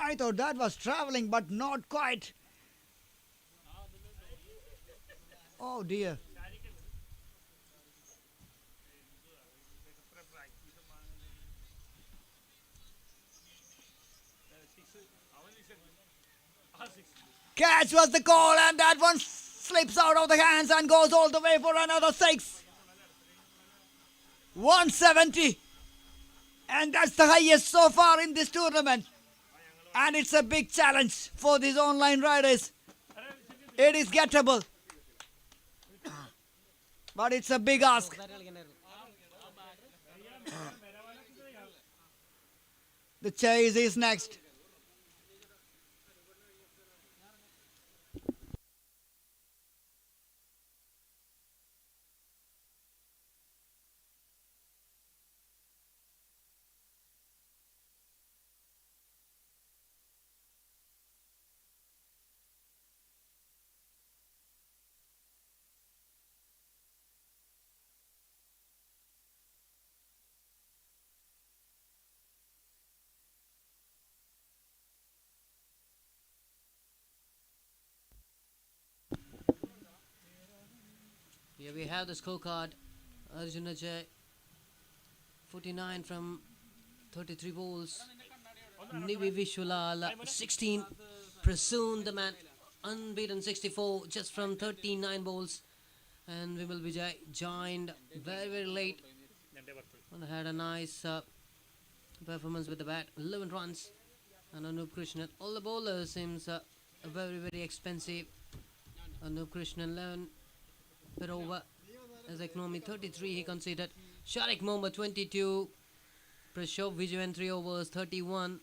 I thought that was traveling, but not quite. Oh dear. Catch was the call, and that one slips out of the hands and goes all the way for another six. 170. And that's the highest so far in this tournament. And it's a big challenge for these online riders. It is gettable. But it's a big ask. The chase is next. Here we have the scorecard. Arjuna Jay, 49 from 33 balls. Nivi Vishwalal, 16. Prasoon, the man, unbeaten, 64 just from 39 balls. And Vimal Vijay joined very late and had a nice performance with the bat. 11 runs. And Anup Krishnan, all the bowlers seems very expensive. Anup Krishnan, 11 per over as economy. 33 he conceded. Sharik Mohammed, 22. Prashov Vijayan, 3 overs, 31.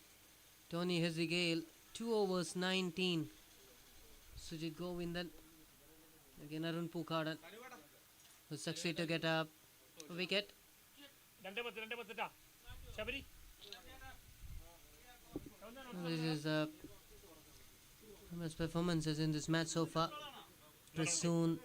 Tony Hezigale, 2 overs, 19. Sujit Govindan, again Arun Pukadan, who succeeded to get a wicket. This is the best performances in this match so far. Prasoon,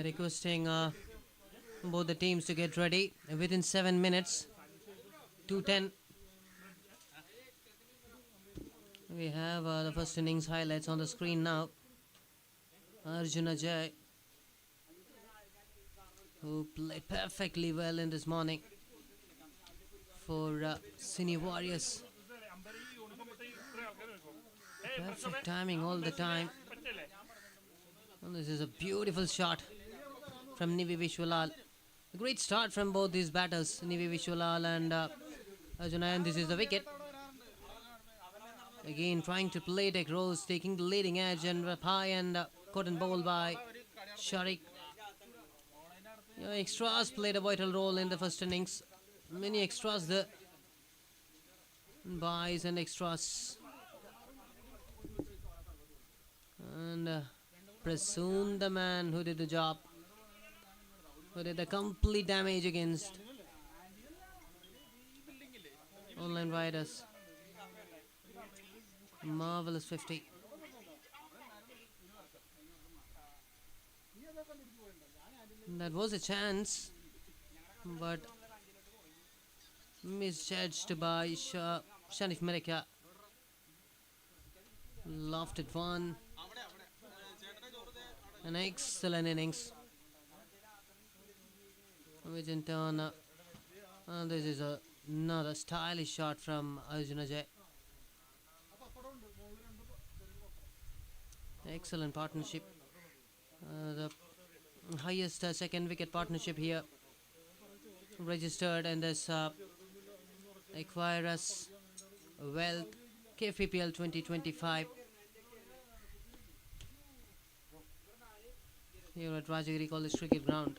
requesting both the teams to get ready within 7 minutes. 2:10. We have the first innings highlights on the screen now. Arjuna Jay, who played perfectly well in this morning for Cine Warriors. Perfect timing all the time. And this is a beautiful shot from Nivi Vishwalal. A great start from both these batters, Nivi Vishwalal and Arjuna, and this is the wicket. Again trying to play Tech Rose, taking the leading edge and high and caught and bowled by Sharik. Extras played a vital role in the first innings. Many extras there. Buys and extras. And Prasoon, the man who did the job, who did the complete damage against online riders. Marvelous 50. That was a chance, but misjudged by Shanif Mereka. Lofted one. An excellent innings. Which in turn, this is another stylish shot from Arjun Ajay. Excellent partnership. The highest second wicket partnership here registered in this Acquirers Wealth KPPL 2025 here at Rajagiri College Cricket Ground.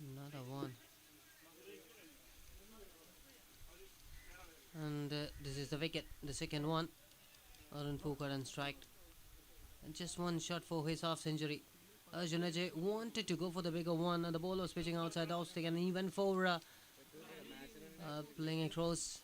Another one. And this is the wicket, the second one. Arun Pukar and striked. And just one shot for his half century. Arjun Ajay wanted to go for the bigger one, and the ball was pitching outside the off stick, and even for playing across.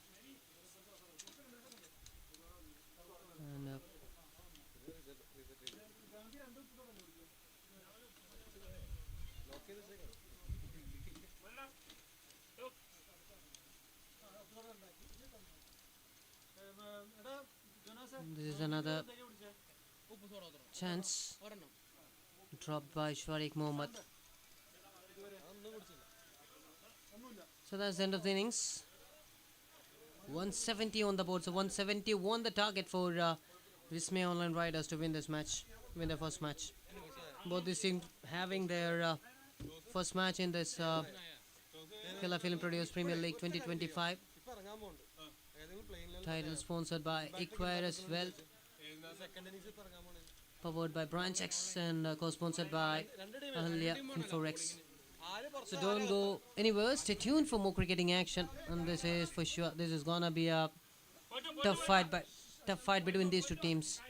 And this is another chance dropped by Shariq Mohammed. So that's the end of the innings. 170 on the board. So 170 won the target for Vismay Online Riders to win this match, win their first match. Both these teams having their first match in this Killa Film Produced Premier League 2025. Title sponsored by Equirus Wealth, powered by Branch X, and co-sponsored by Ahalya Inforex. So don't go anywhere. Stay tuned for more cricketing action, and this is for sure. This is gonna be a tough fight between these two teams.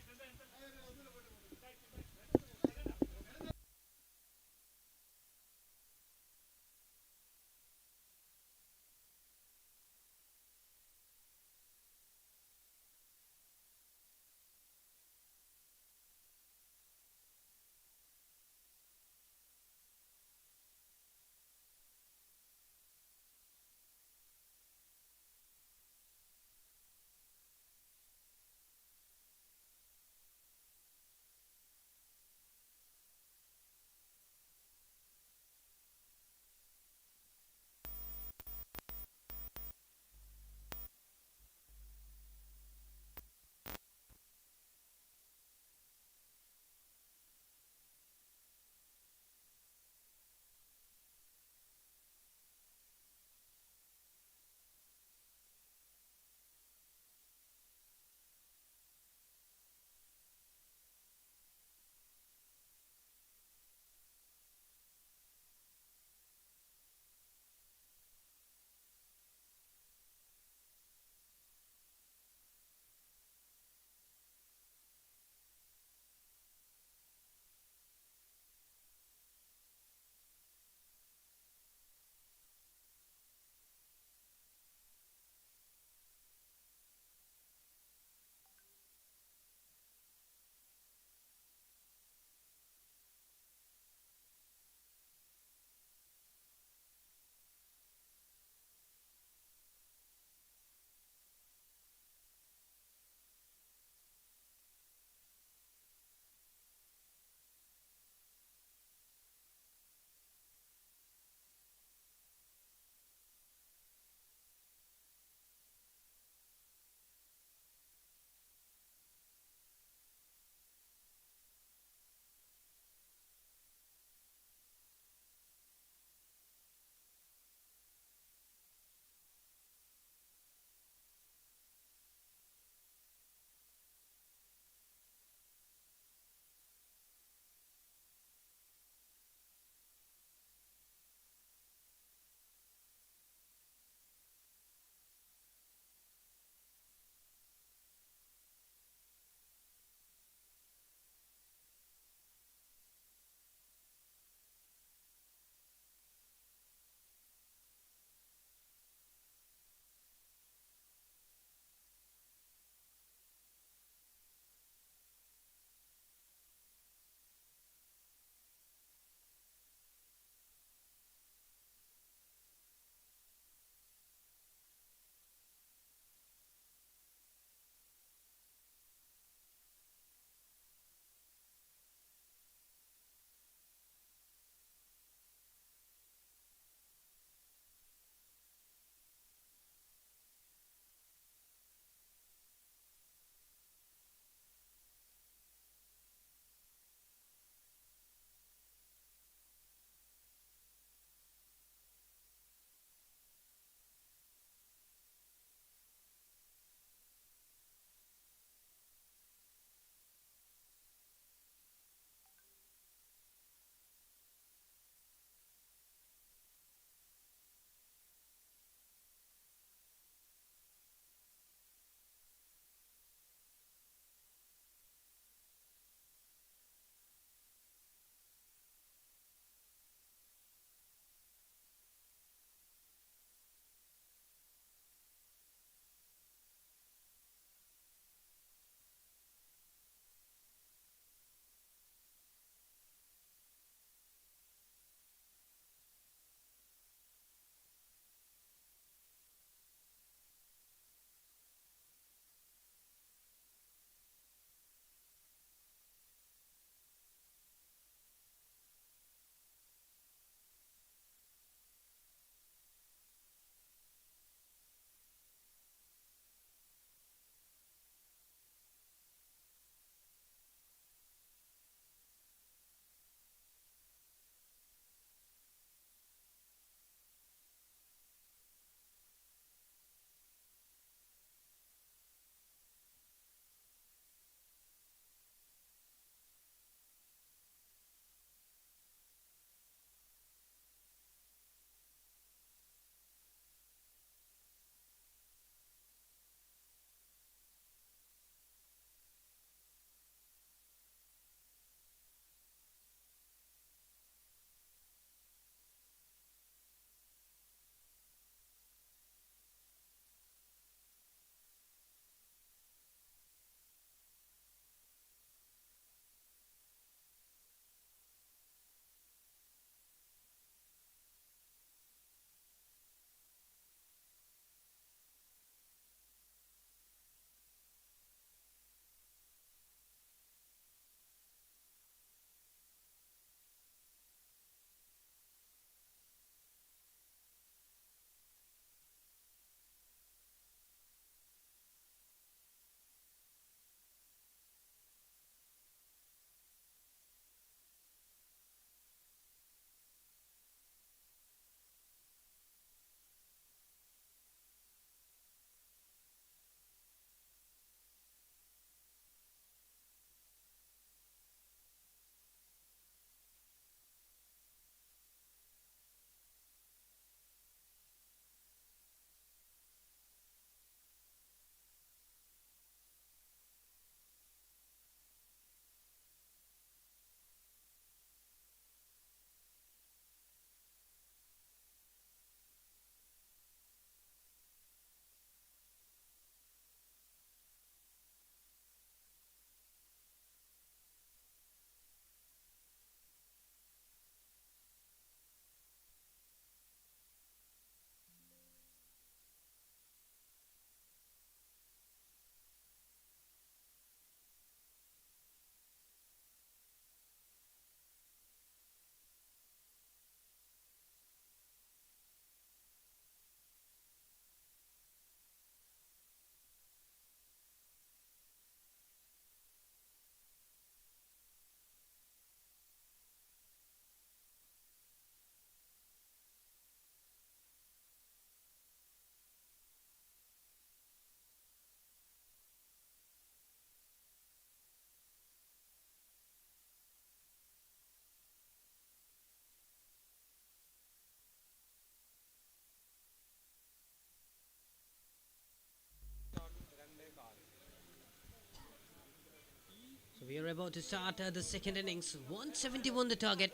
about to start the second innings. 171 the target.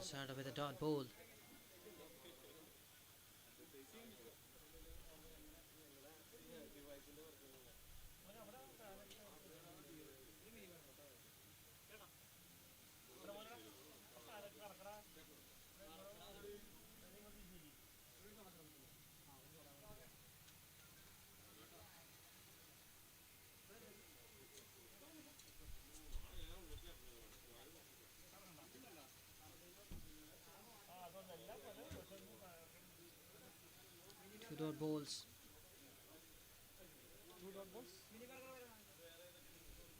Start with a dot ball. Two dot balls.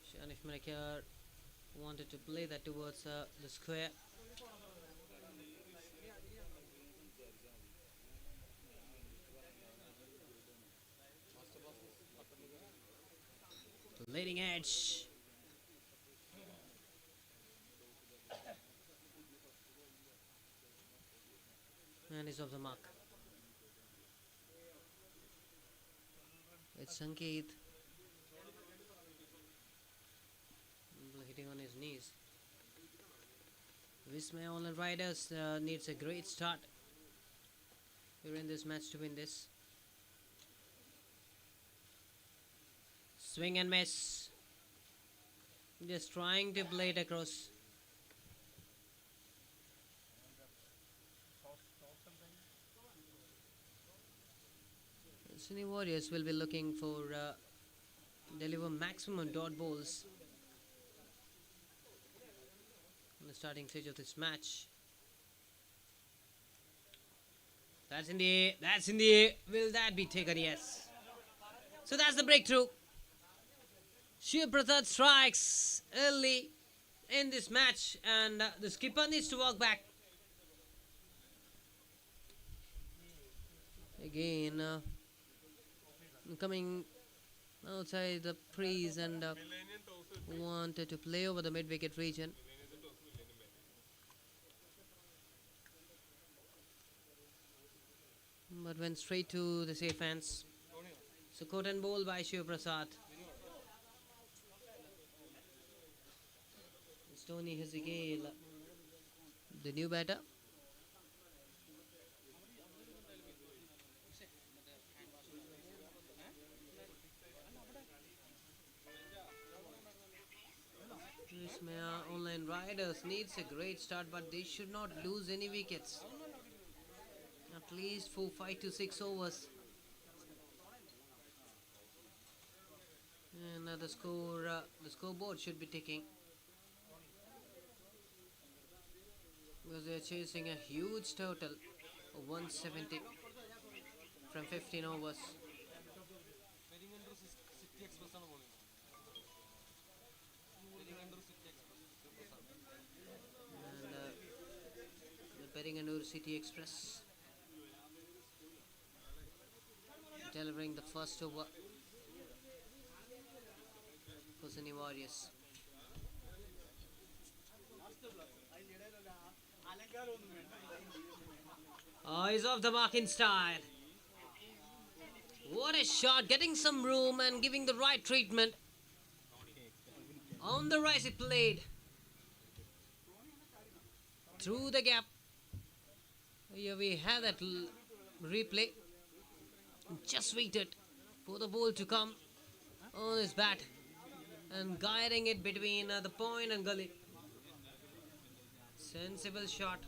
Shanif Malakar wanted to play that towards the square. Leading edge. And is off the mark. It's Sankeet hitting on his knees. Vismay All Riders needs a great start here in this match to win this. Swing and miss. Just trying to play it across. Cine Warriors will be looking for deliver maximum dot balls in the starting stage of this match. That's in the air. That's in the air. Will that be taken? Yes. So that's the breakthrough. Shiv Prasad strikes early in this match, and the skipper needs to walk back. Again, coming outside the crease and wanted to play over the mid-wicket region. But went straight to the safe hands. So caught and ball by Shiv Prasad. Tony Hezegale, the new batter. Online Riders needs a great start, but they should not lose any wickets. At least for 5 to 6 overs. And the scoreboard should be ticking, because they are chasing a huge total of 170 from 15 overs. And the Peringanur City Express delivering the first over for Cine Warriors. Oh, he's off the mark in style. What a shot, getting some room and giving the right treatment. On the rise it played. Through the gap. Here we have that replay. Just waited for the ball to come on his bat and guiding it between the point and gully. Sensible shot.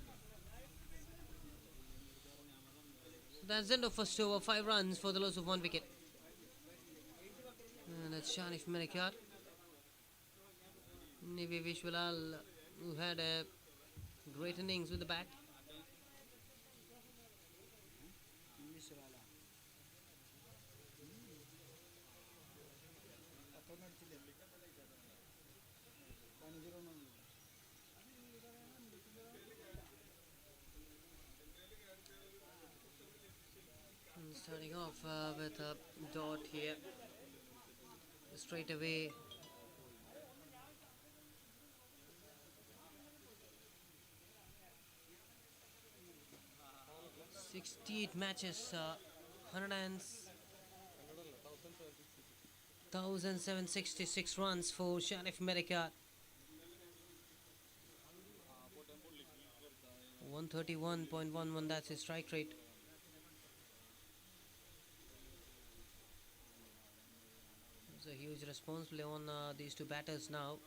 That's the end of first over. 5 runs for the loss of 1 wicket. And that's Shanif Malakar. Nivi Vishwalal, who had a great innings with the bat. Starting off with a dot here, straight away. '68 matches, 1,766 runs for Sharif Medica. 131.11, that's his strike rate. It's a huge responsibility on these two batters now.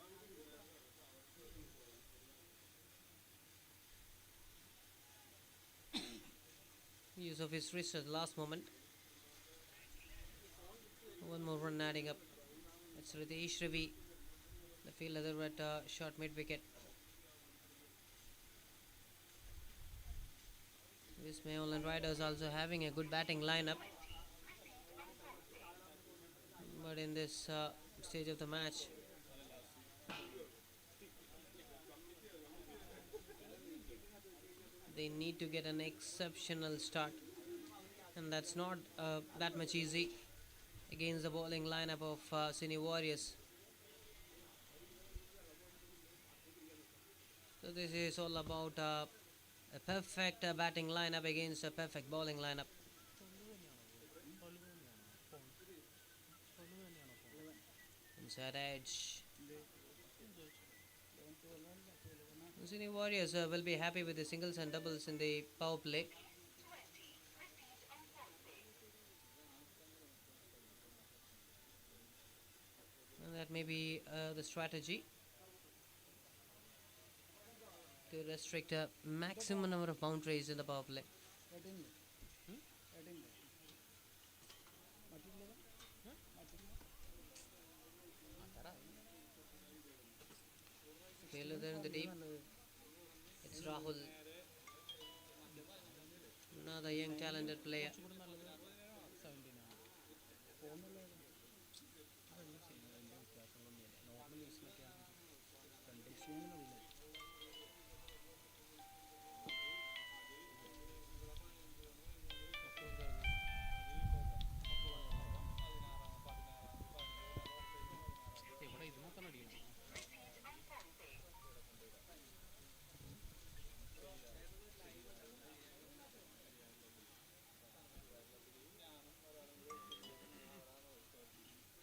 Use of his wrist at the last moment. One more run adding up. It's Ritesh Ravi, the fielder at short mid wicket. This Mayolan Riders also having a good batting lineup. But in this stage of the match, they need to get an exceptional start. And that's not that much easy against the bowling lineup of Cine Warriors. So this is all about a perfect batting lineup against a perfect bowling lineup. Inside edge. Cine Warriors will be happy with the singles and doubles in the power play. And that may be the strategy to restrict a maximum number of boundaries in the power play. Fielder there in the deep. It's Rahul, another young talented player.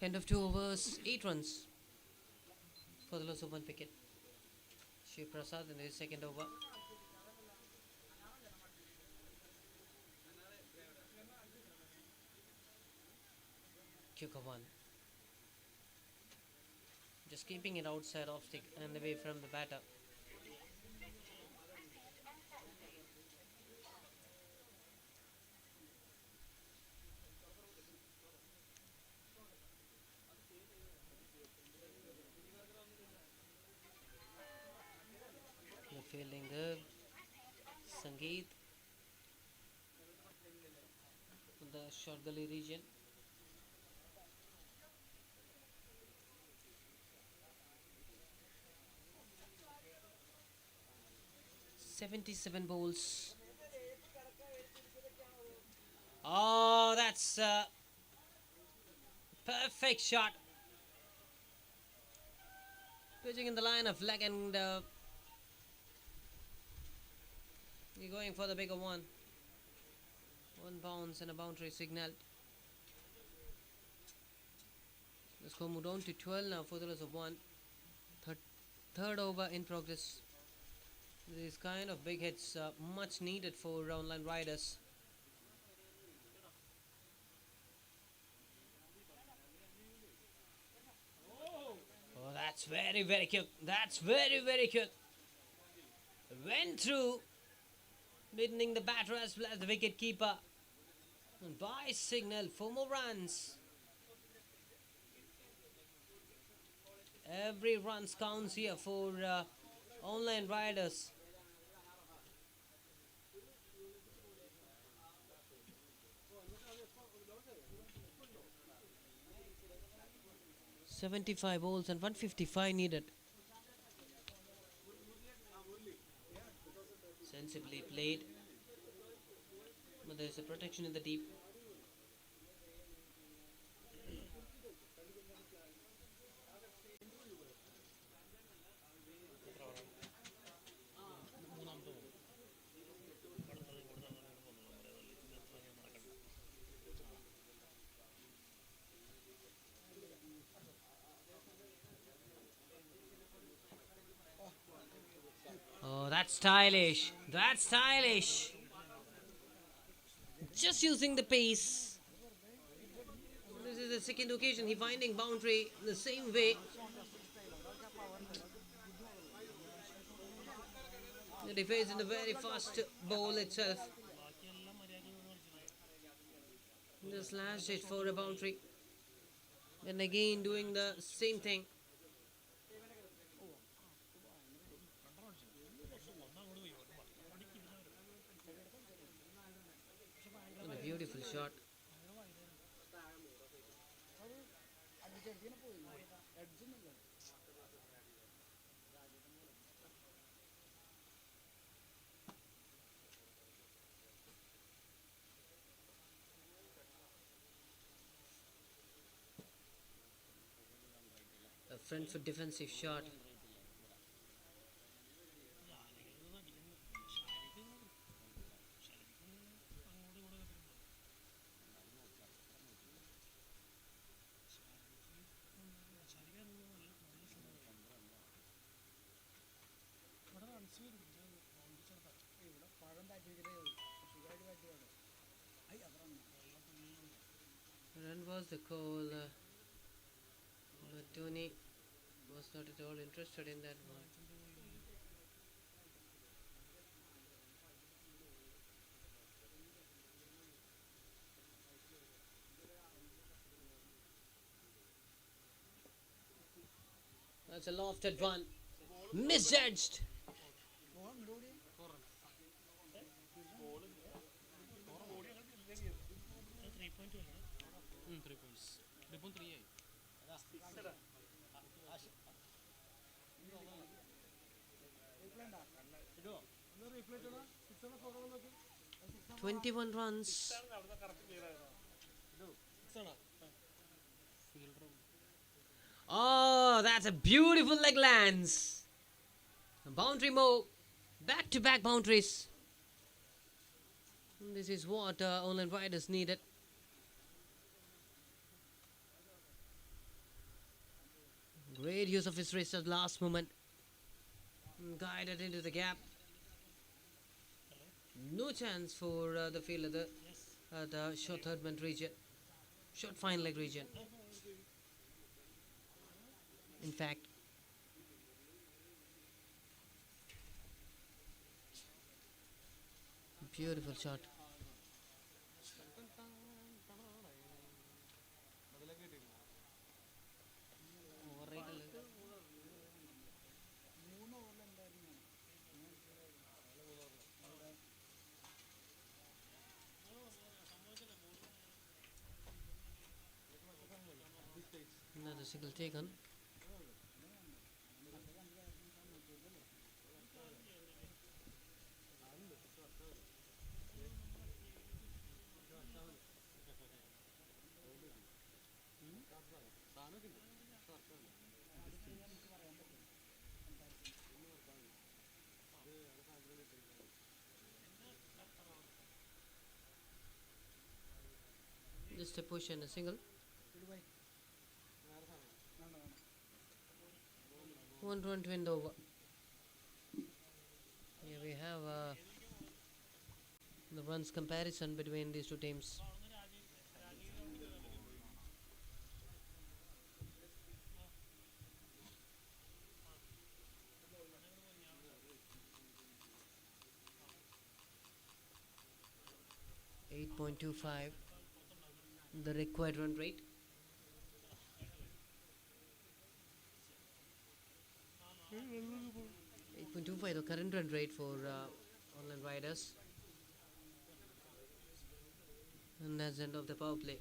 End of 2 overs, 8 runs for the loss of 1 wicket. Shiv Prasad in the second over. Kyukawan. Just keeping it outside off stick and away from the batter. Fielding good. Sangeet in the short gully region. "77 balls." Oh, that's a perfect shot. Pitching in the line of leg and you're going for the bigger one. 1 bounce and a boundary signal. The score moved on to 12 now for the loss of 1. Third over in progress. These kind of big hits much needed for Roundline Riders. Oh, that's very, very quick. That's very, very quick. Went through, mid-inning the batter as well as the wicket keeper. And by signal for more runs. Every run counts here for Online Riders. "75 balls and 155 needed." Sensibly played, but there's a protection in the deep. Stylish. That's stylish. Just using the pace. This is the second occasion he finding boundary the same way. And he faced in the very first ball itself. Just slashed it for a boundary. And again doing the same thing. And a beautiful shot. A front foot defensive shot. Run was the call, but Tony was not at all interested in that one. That's a lofted one. Misjudged. Six. 21 runs. Oh, that's a beautiful leg lance. A boundary move. Back to back boundaries. This is what online riders needed. Great use of his wrist at last moment. Guided into the gap. No chance for the fielder at the short third man region. Short fine leg region. In fact, beautiful shot. Another single taken. Just a push and a single. 1 run to end over. Here we have the runs comparison between these two teams. .25 the required run rate. 8.25 the current run rate for online riders. And that's the end of the power play.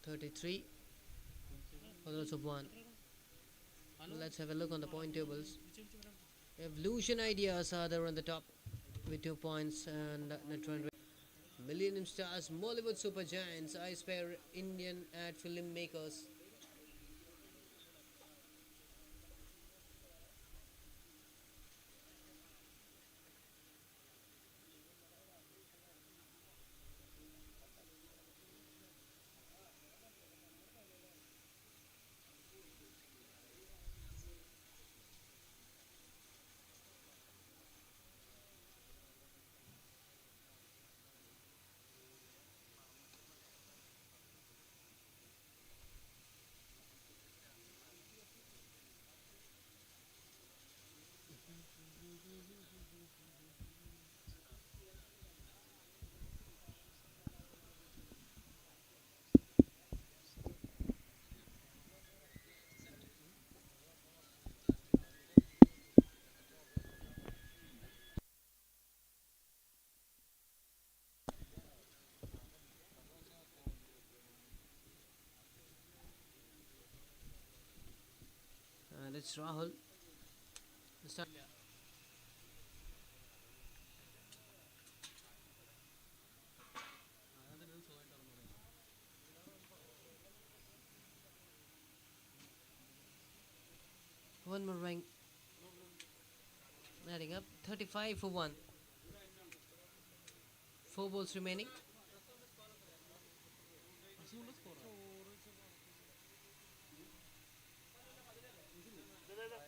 33 for those of 1. Let's have a look on the point tables. Evolution Ideas are there on the top with 2 points and net run rate. Millennium Stars, Mollywood Super Giants, I Spare Indian ad filmmakers. it's Rahul. Start. One more ring. Adding up 35 for 1. 4 balls remaining.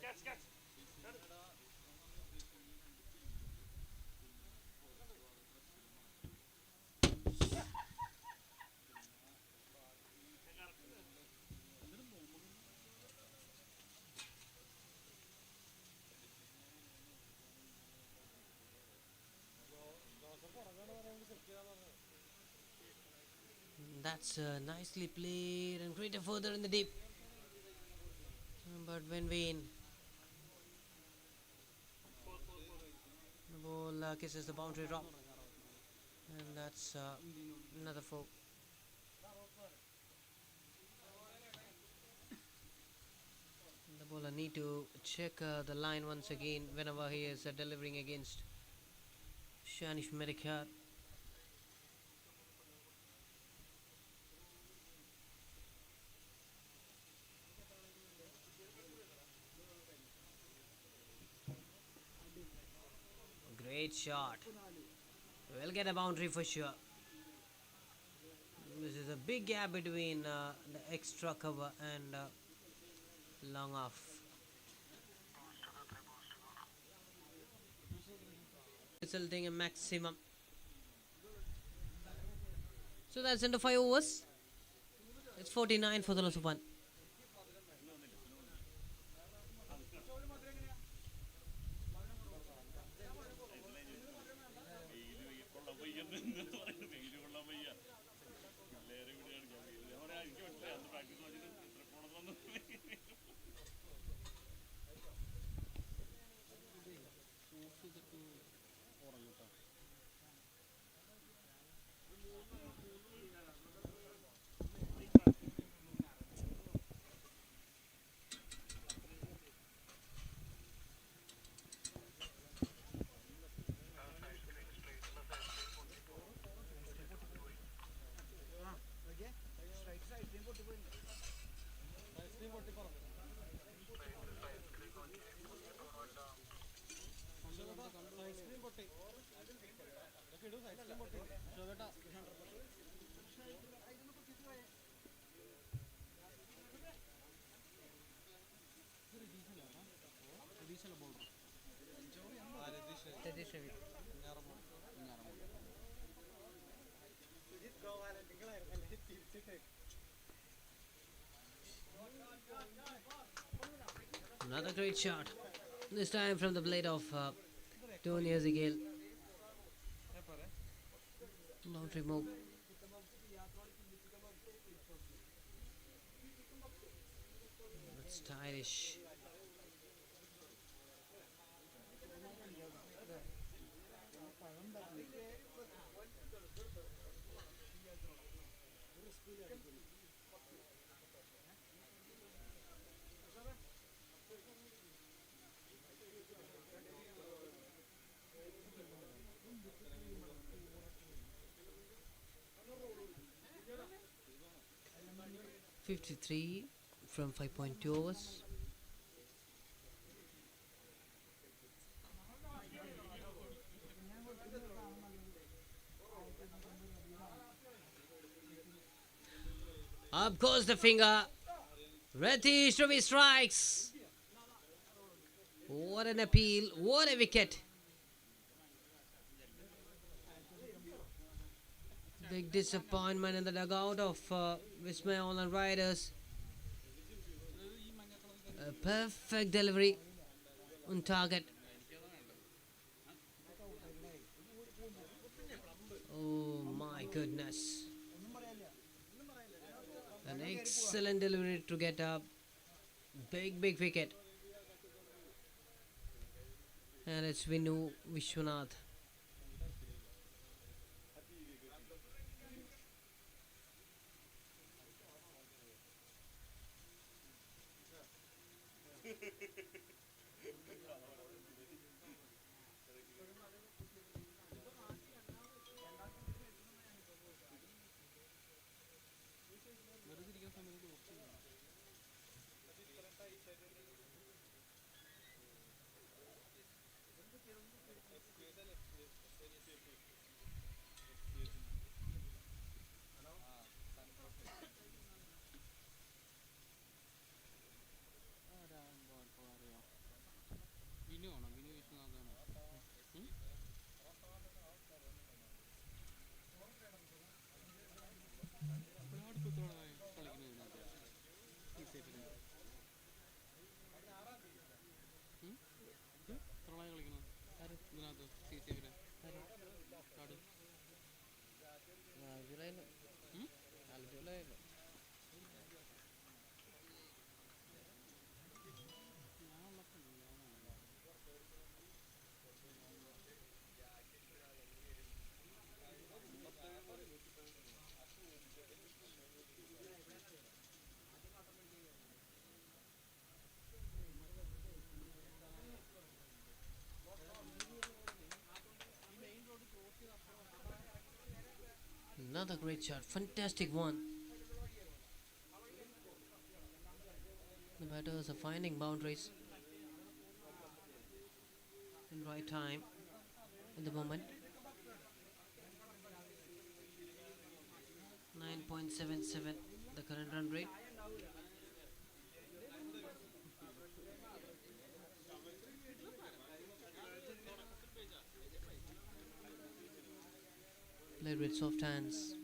Catch. That's nicely played and created further in the deep. But when Wayne, the ball kisses the boundary drop, and that's another 4. The bowler need to check the line once again whenever he is delivering against Shanish Medikar. Great shot. We'll get a boundary for sure. This is a big gap between the extra cover and long off. Resulting in maximum. So that's into 5 overs. It's 49 for the loss of 1. Orangutang. 2. Another great shot. This time from the blade of Tony Ezekiel. Boundary move. That's stylish. .53 from 5.2 overs. Up goes the finger. Ratish Ravi strikes. What an appeal. What a wicket. Big disappointment in the dugout of Vismay Online Riders. A perfect delivery on target. Oh my goodness. An excellent delivery to get a big wicket. And it's Vinu Vishwanath. Another great shot, fantastic one. The batters are finding boundaries in right time at the moment. 9.77 the current run rate. Played with soft hands.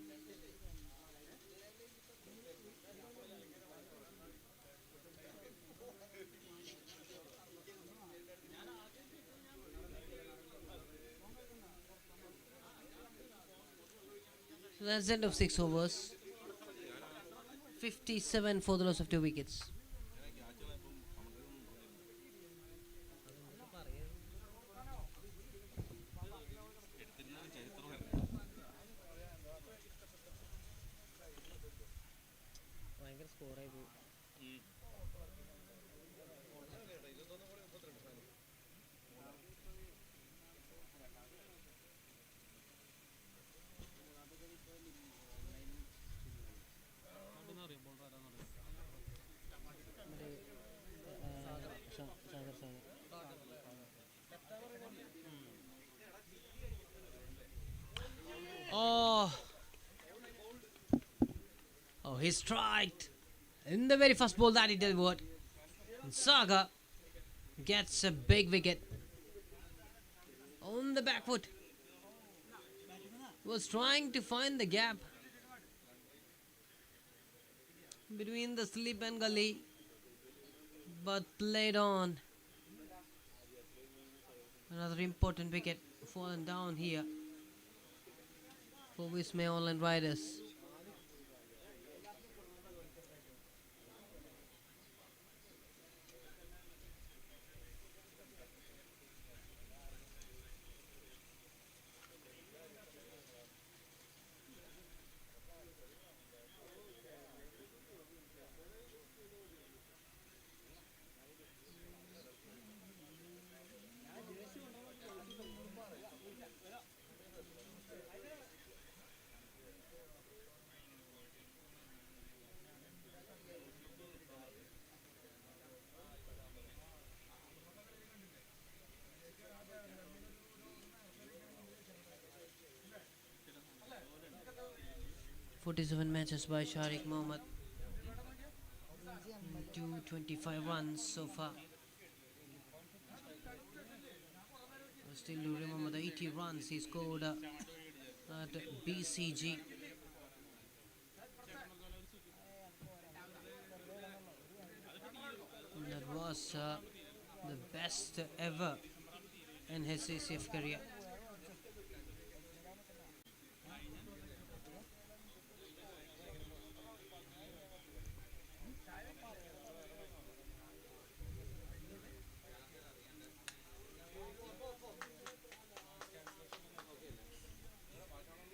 So that's the end of 6 overs. 57 for the loss of 2 wickets. Oh, oh, he striked in the very first ball that he delivered. And Saga gets a big wicket on the back foot. Was trying to find the gap between the slip and gully, but played on. Another important wicket fallen down here for Wismay Online Riders. "47 matches by Sharik Mohammed. 225 runs so far. I still do remember the 80 runs he scored at BCG. And that was the best ever in his CCF career.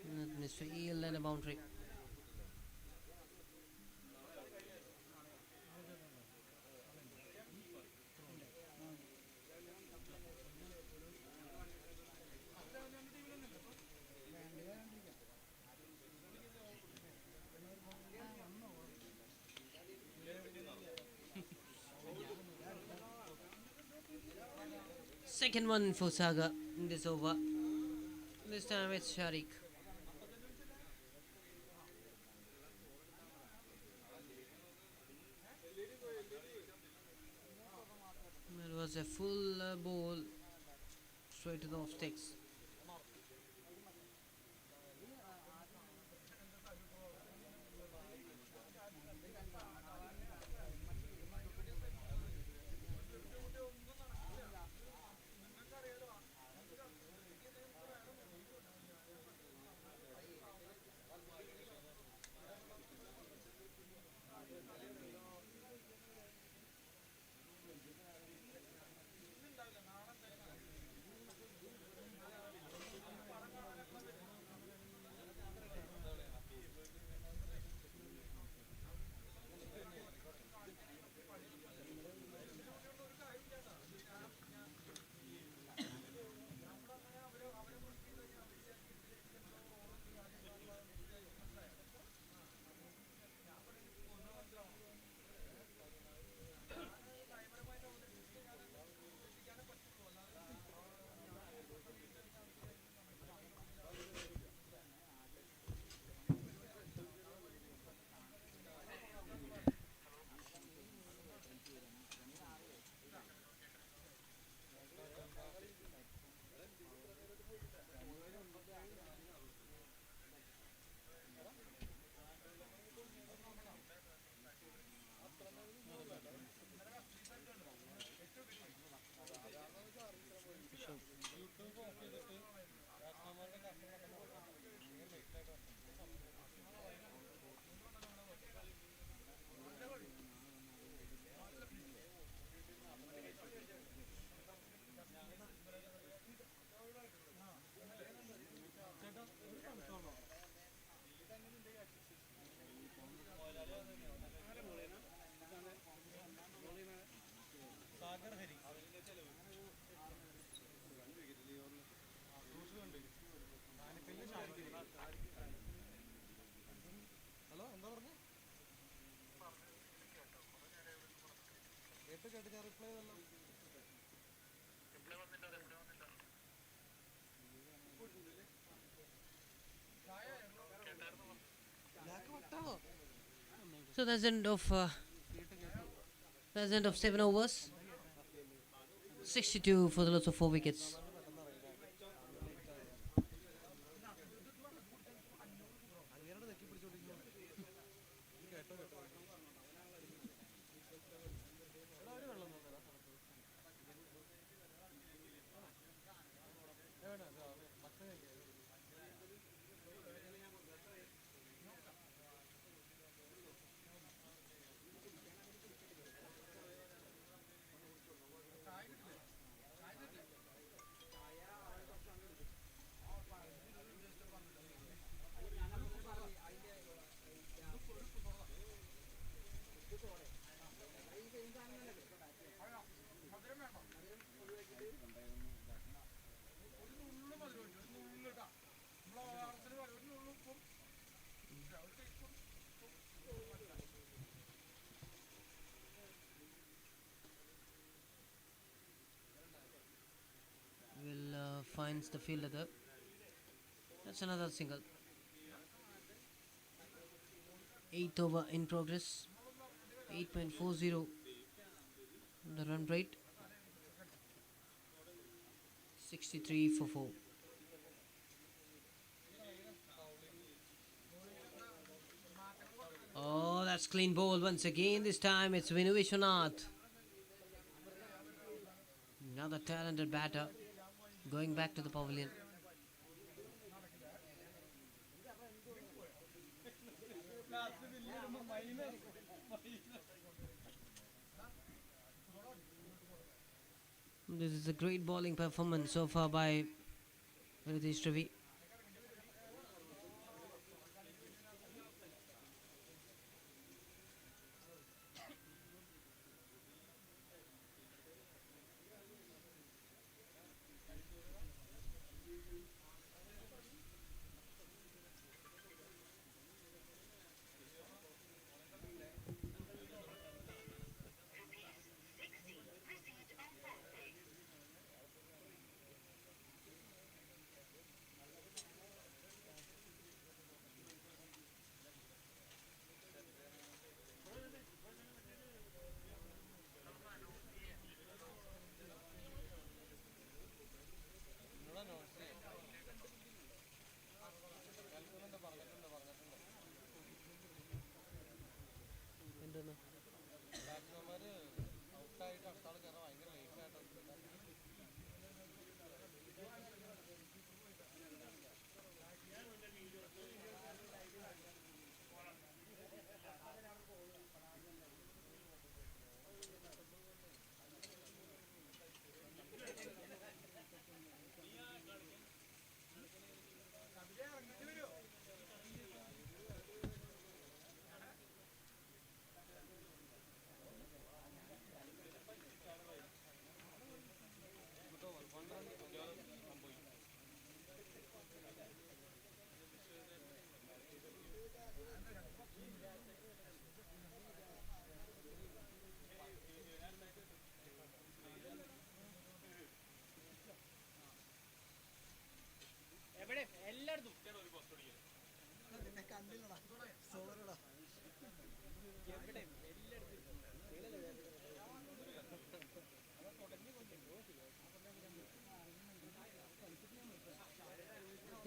And Mr. Eel and a boundary. Second one for Saga in this over. This time it's Sharik. It was a full ball straight to the off sticks. So that's the end of 7 overs. 62 for the loss of 4 wickets. Will finds the fielder there. That's another single. 8th over in progress. 8.40 the run rate. 63 for 4. Oh, that's clean ball once again. This time it's Vinu Vishwanath. Another talented batter going back to the pavilion. This is a great bowling performance so far by Ritesh Ravi.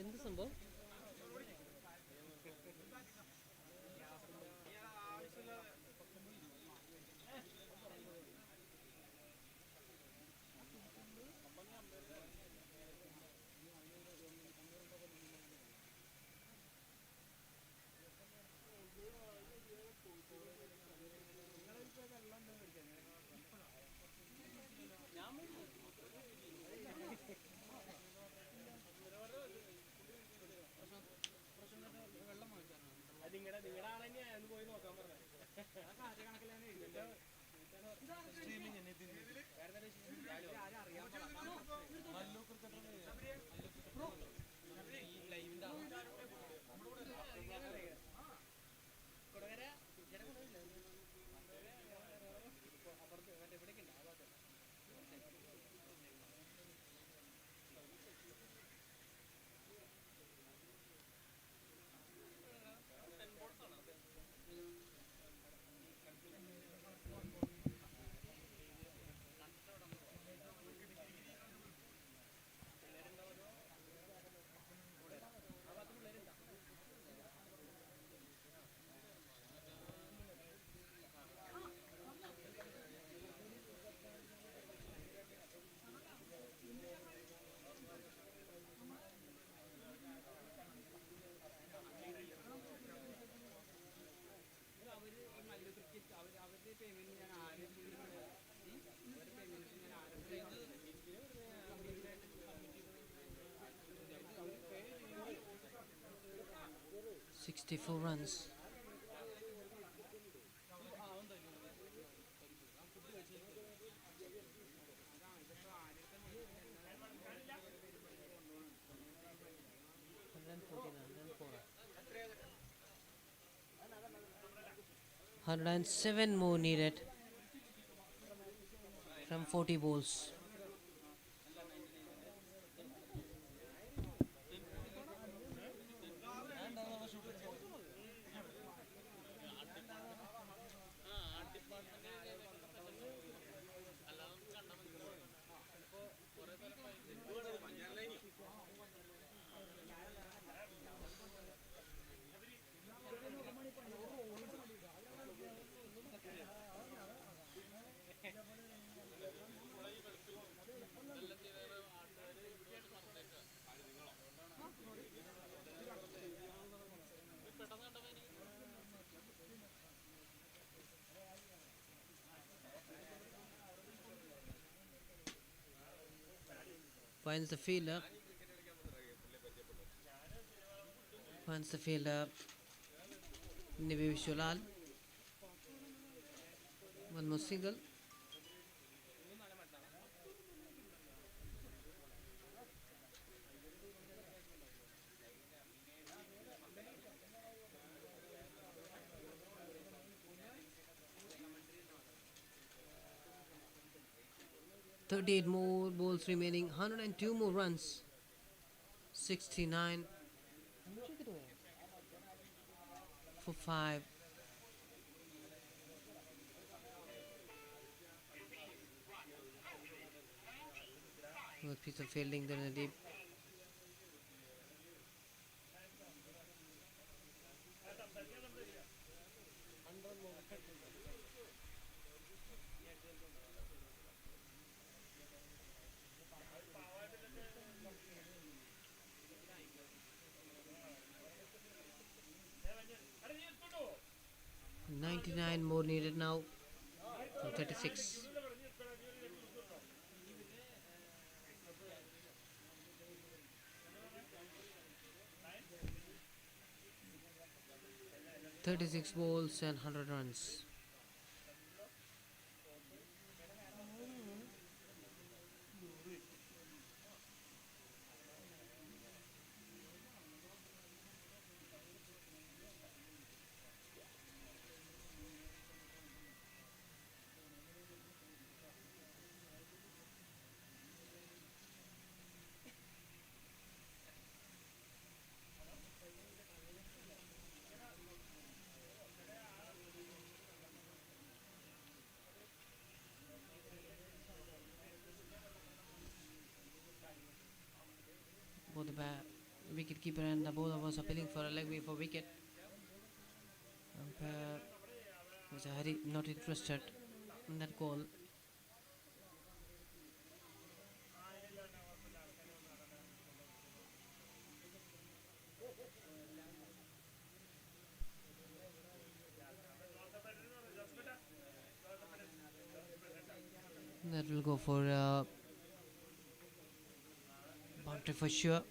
എന്ത് സംഭവം? 64 runs. Hundred and seven more needed from 40 balls. Finds the fielder. Finds the fielder. Nivi Sholal. One more single. .38 more balls remaining. 102 more runs. 69 for 5. Good piece of fielding there in the deep. അരെ നീ എത്തുണ്ടോ 99 more needed now from 36. 36 balls and 100 runs. Both the wicket keeper and the bowler was appealing for a leg for wicket. Umpire was not interested in that call. That will go for boundary for sure.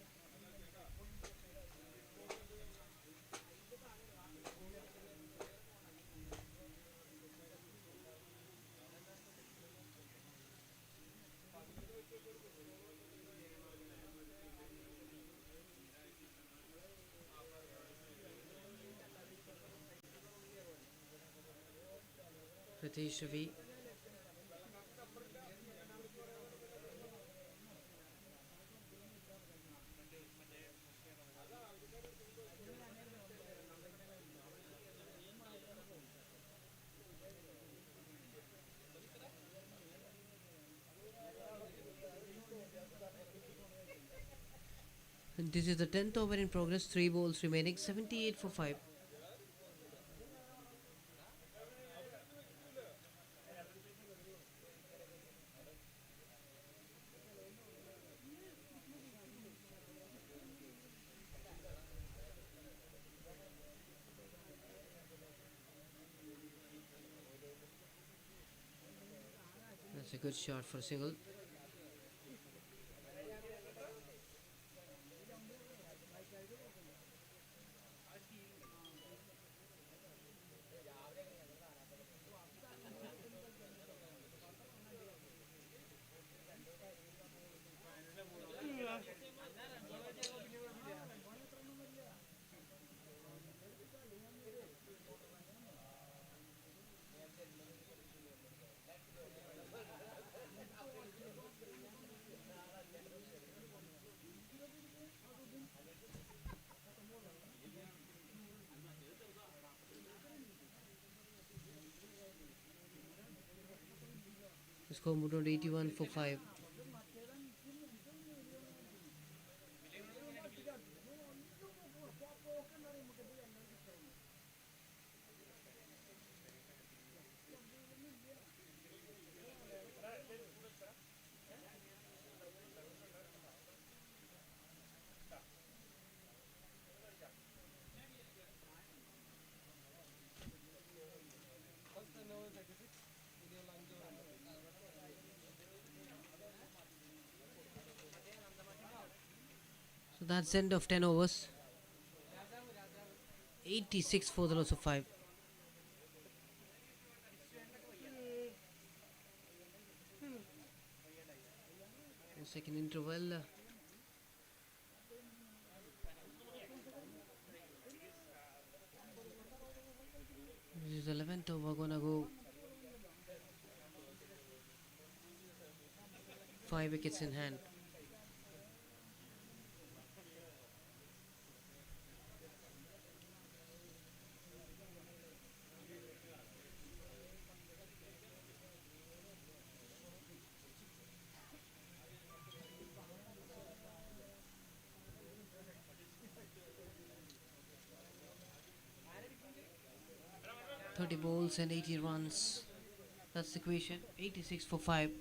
Ritesh Ravi. And this is the 10th over in progress, 3 balls remaining, 78 for 5. That's a good shot for a single. The score moved on to 81 for 5. So that's the end of 10 overs. 86 for the loss of 5. Second interval. This is 11th over, gonna go 5 wickets in hand. "30 balls and 80 runs. That's the equation. 86 for 5.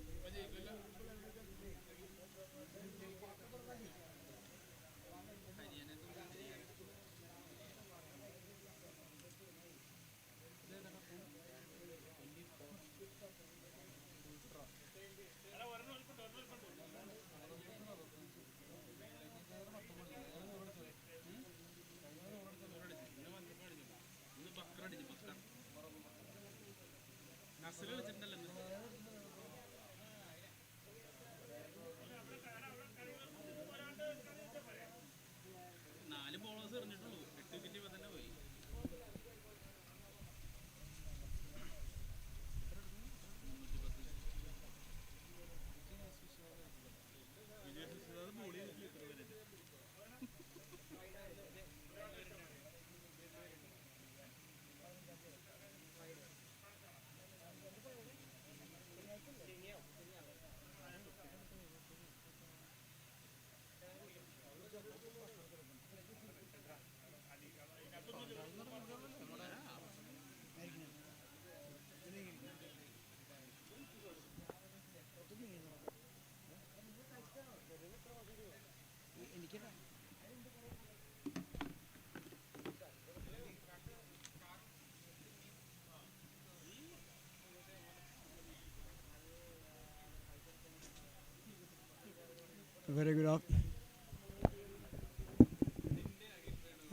Very good A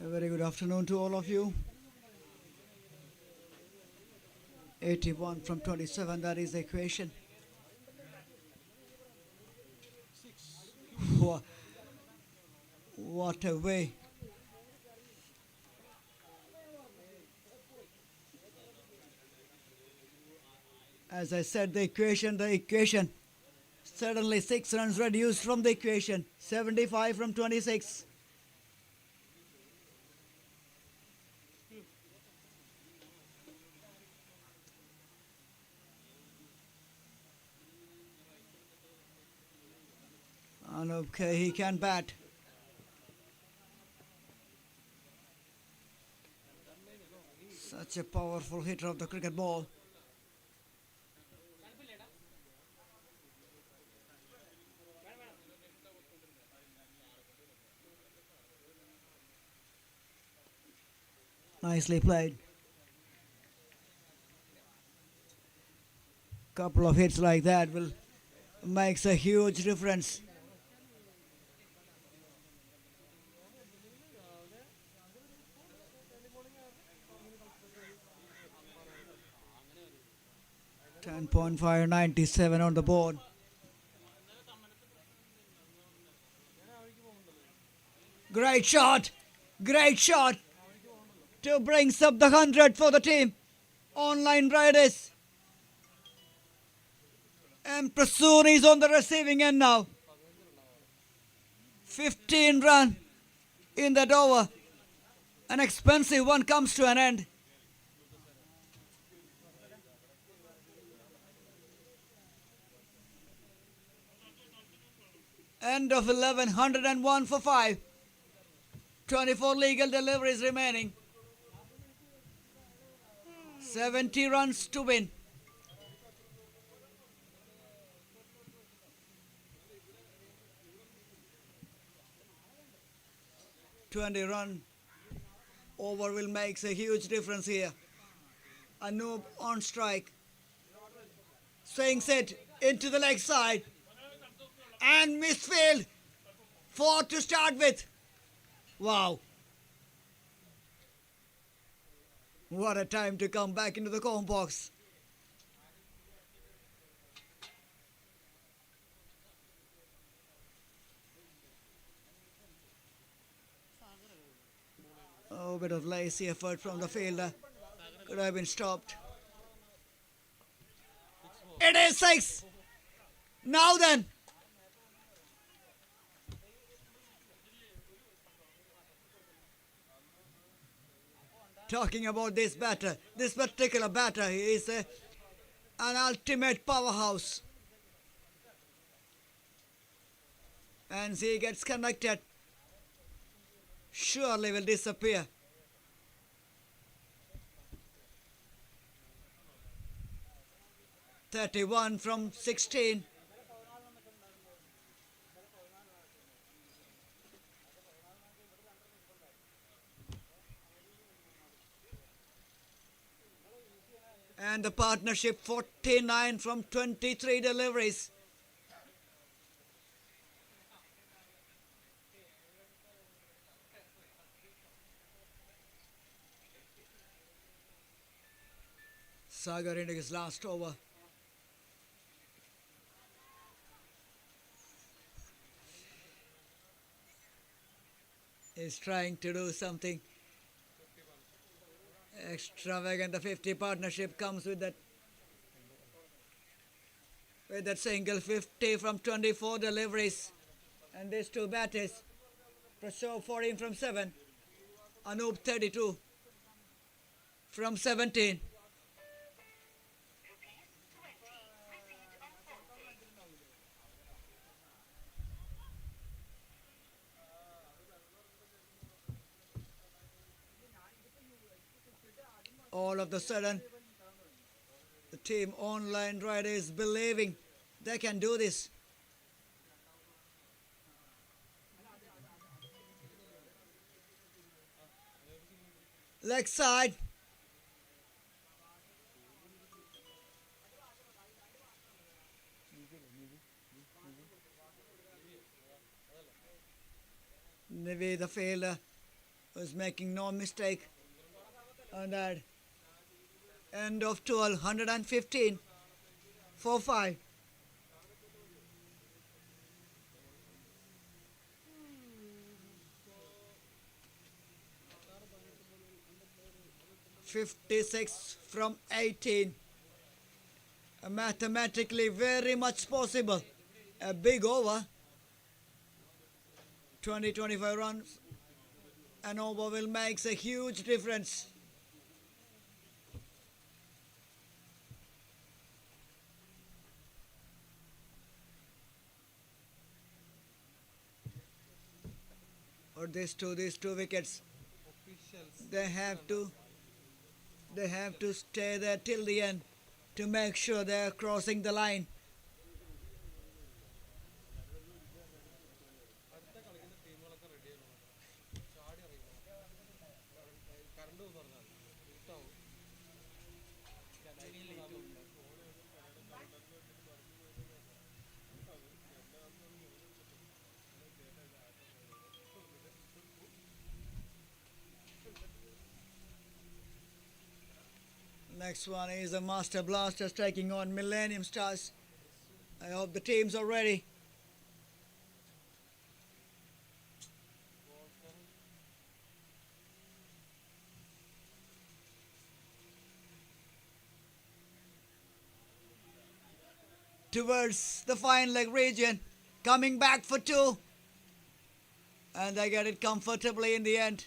very good afternoon to all of you. 81 from 27, that is the equation. What a way. As I said, the equation. Suddenly 6 runs reduced from the equation. 75 from 26. And okay, he can bat. Such a powerful hitter of the cricket ball. Nicely played. Couple of hits like that will makes a huge difference. .597 on the board. Great shot! Great shot! To brings up the 100 for the team. Online Riders. And Prasoon is on the receiving end now. 15 run in that over. An expensive one comes to an end. End of 11, 101 for 5. 24 legal deliveries remaining. 70 runs to win. .20 run over will make a huge difference here. Anoop on strike. Swings it into the leg side. And misfield. 4 to start with. Wow. What a time to come back into the home box. Oh, a bit of lazy effort from the fielder. Could have been stopped. It is 6. Now then. Talking about this batter, this particular batter, he is an ultimate powerhouse. And he gets connected. Surely will disappear. .31 from 16. And the partnership 49 from 23 deliveries. Sagar into his last over. He's trying to do something extravagant. The 50 partnership comes with that single 50 from 24 deliveries. And these two batters. Prasho 14 from 7. Anoop 32 from 17. All of the sudden, the team online rider is believing they can do this. Leg side. Maybe the fielder was making no mistake on that. End of 12, 115 for 5. .56 from 18. Mathematically very much possible. A big over, 20-25 runs. An over will make a huge difference. For these two wickets, they have to stay there till the end to make sure they are crossing the line. Next one is a Master Blasters taking on Millennium Stars. I hope the teams are ready. Towards the fine leg region, coming back for two, and they get it comfortably in the end.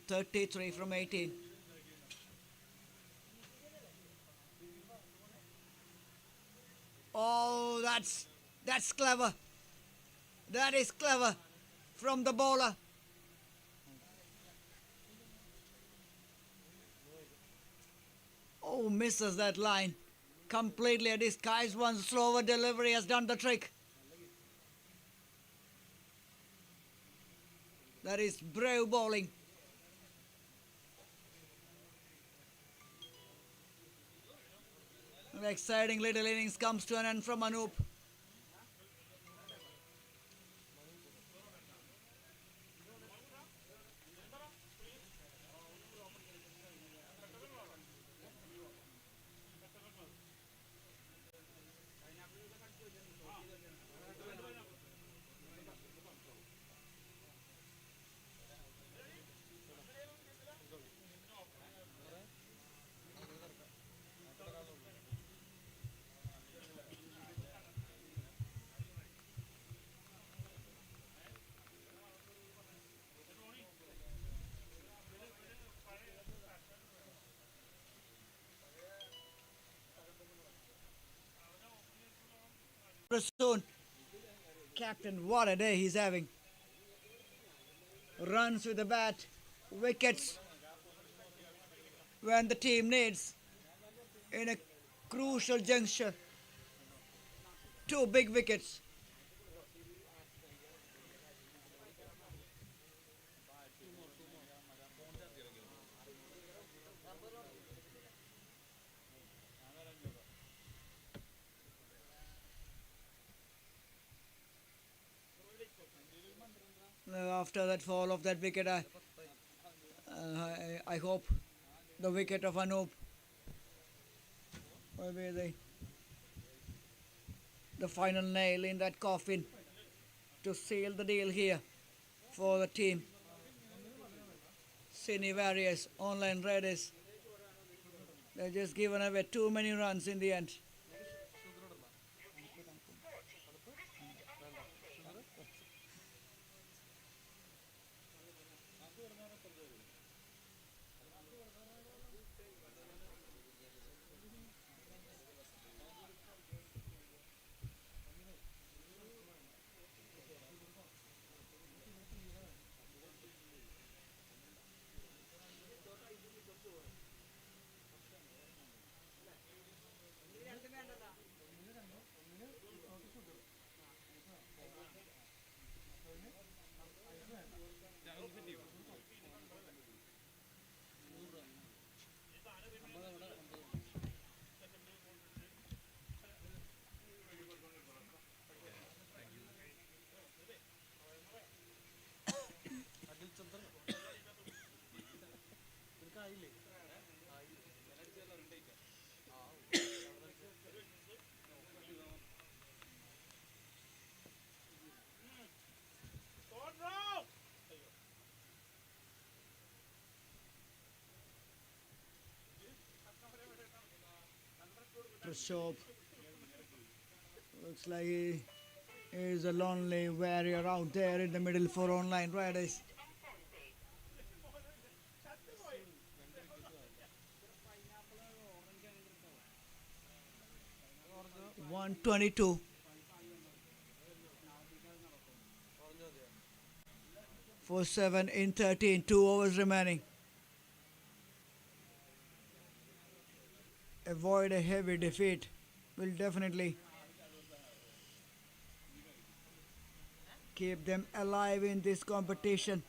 .33 from 18. Oh, that's clever. That is clever from the bowler. Oh, misses that line completely. A disguised one, slower delivery has done the trick. That is brave bowling. An exciting little innings comes to an end from Anup. Soon. Captain, what a day he's having. Runs with the bat, wickets when the team needs in a crucial juncture. Two big wickets. After that fall of that wicket, I hope the wicket of Anup will be the final nail in that coffin to seal the deal here for the team. Cine Warriors, online Raiders. They've just given away too many runs in the end. shop. Looks like he is a lonely warrior out there in the middle for online riders. 122 for 7 in 13, 2 overs remaining. Avoid a heavy defeat will definitely keep them alive in this competition.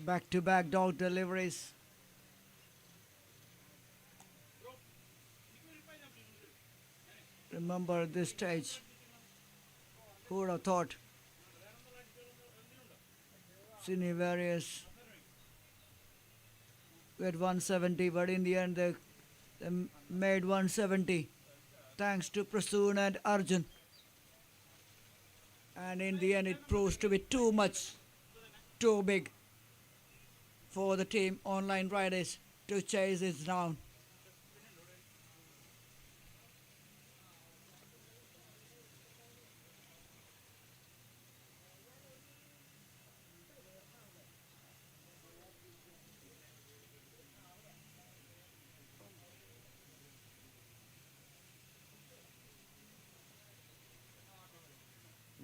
Back to back dog deliveries. Remember this stage. Who would have thought? Cine Warriors with 170, but in the end they made 170 thanks to Prasoon and Arjun. And in the end it proves to be too much, too big for the team online riders to chase it down.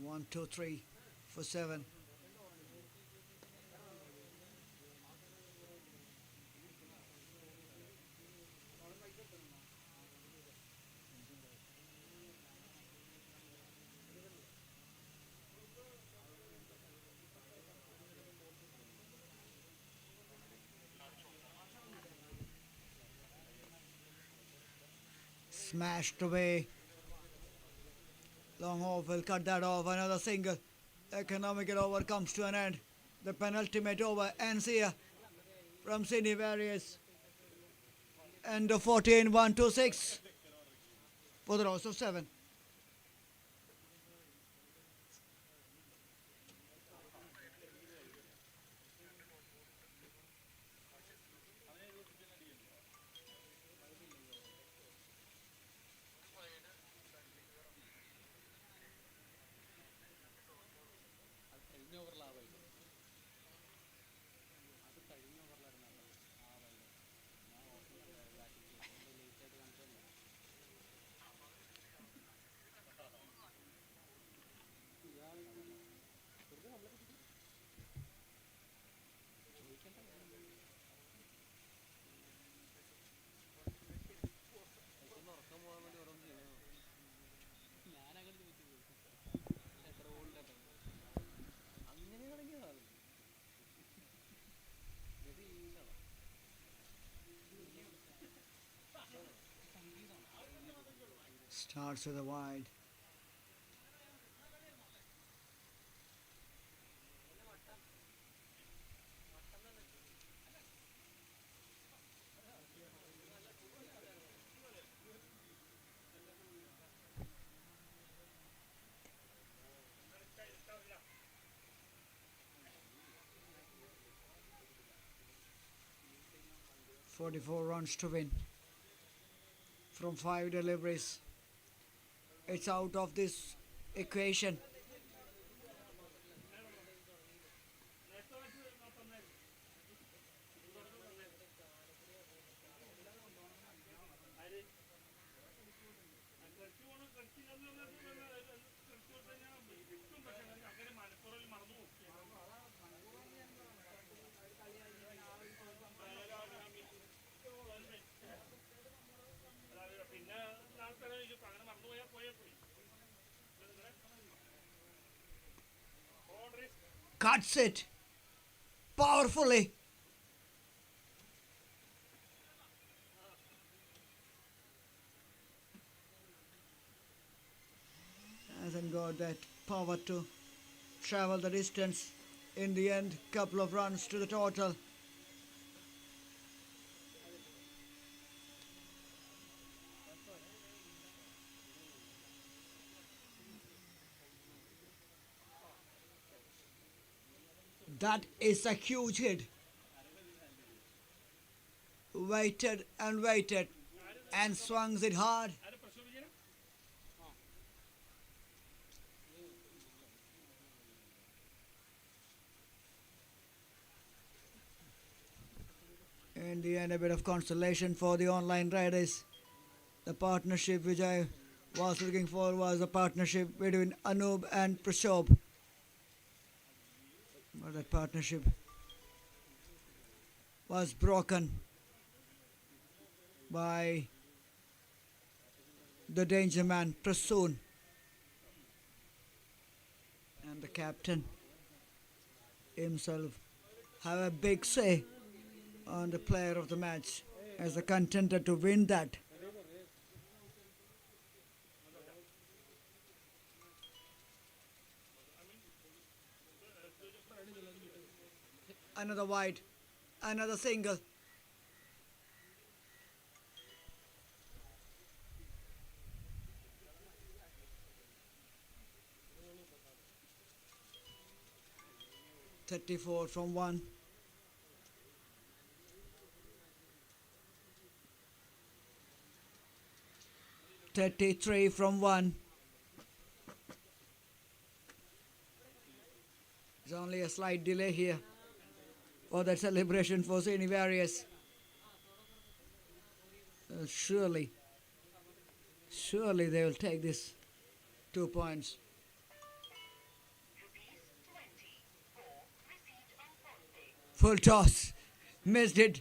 One, two, three for 7. Smashed away. Long off will cut that off. Another single. Economical over comes to an end. The penultimate over ends here from Cine Warriors. End of 14, 1 to 6 for the loss of 7. Starts with a wide. "44 runs to win from 5 deliveries. It's out of this equation. Cuts it powerfully. got that power to travel the distance. In the end, couple of runs to the total. That is a huge hit. Waited and waited and swung it hard. ആരെ പ്രശ്നം വിജയനെ In the end, a bit of consolation for the online riders. The partnership which I was looking for was a partnership between Anub and Prashop. But that partnership was broken by the danger man Prasoon. And the captain himself have a big say on the player of the match as a contender to win that. Another wide, another single. "34 from 1. "33 from 1. There's only a slight delay here for that celebration for Cine Warriors. Surely they will take this 2 points. Full toss. Missed it.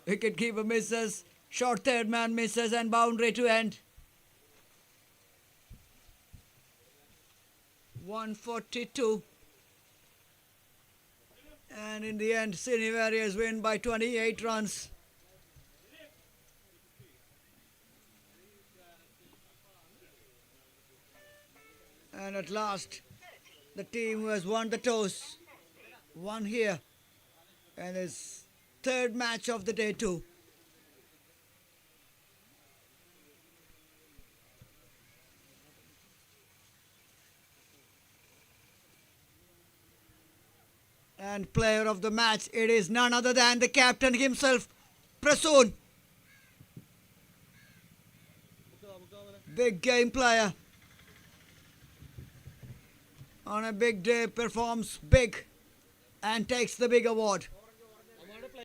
Wicketkeeper misses. Short third man misses and boundary to end. 142. And in the end, Cine Warriors win by 28 runs. And at last, the team who has won the toss won here. And his third match of the day too. And player of the match, it is none other than the captain himself, Prasoon. Big game player. On a big day, performs big and takes the big award.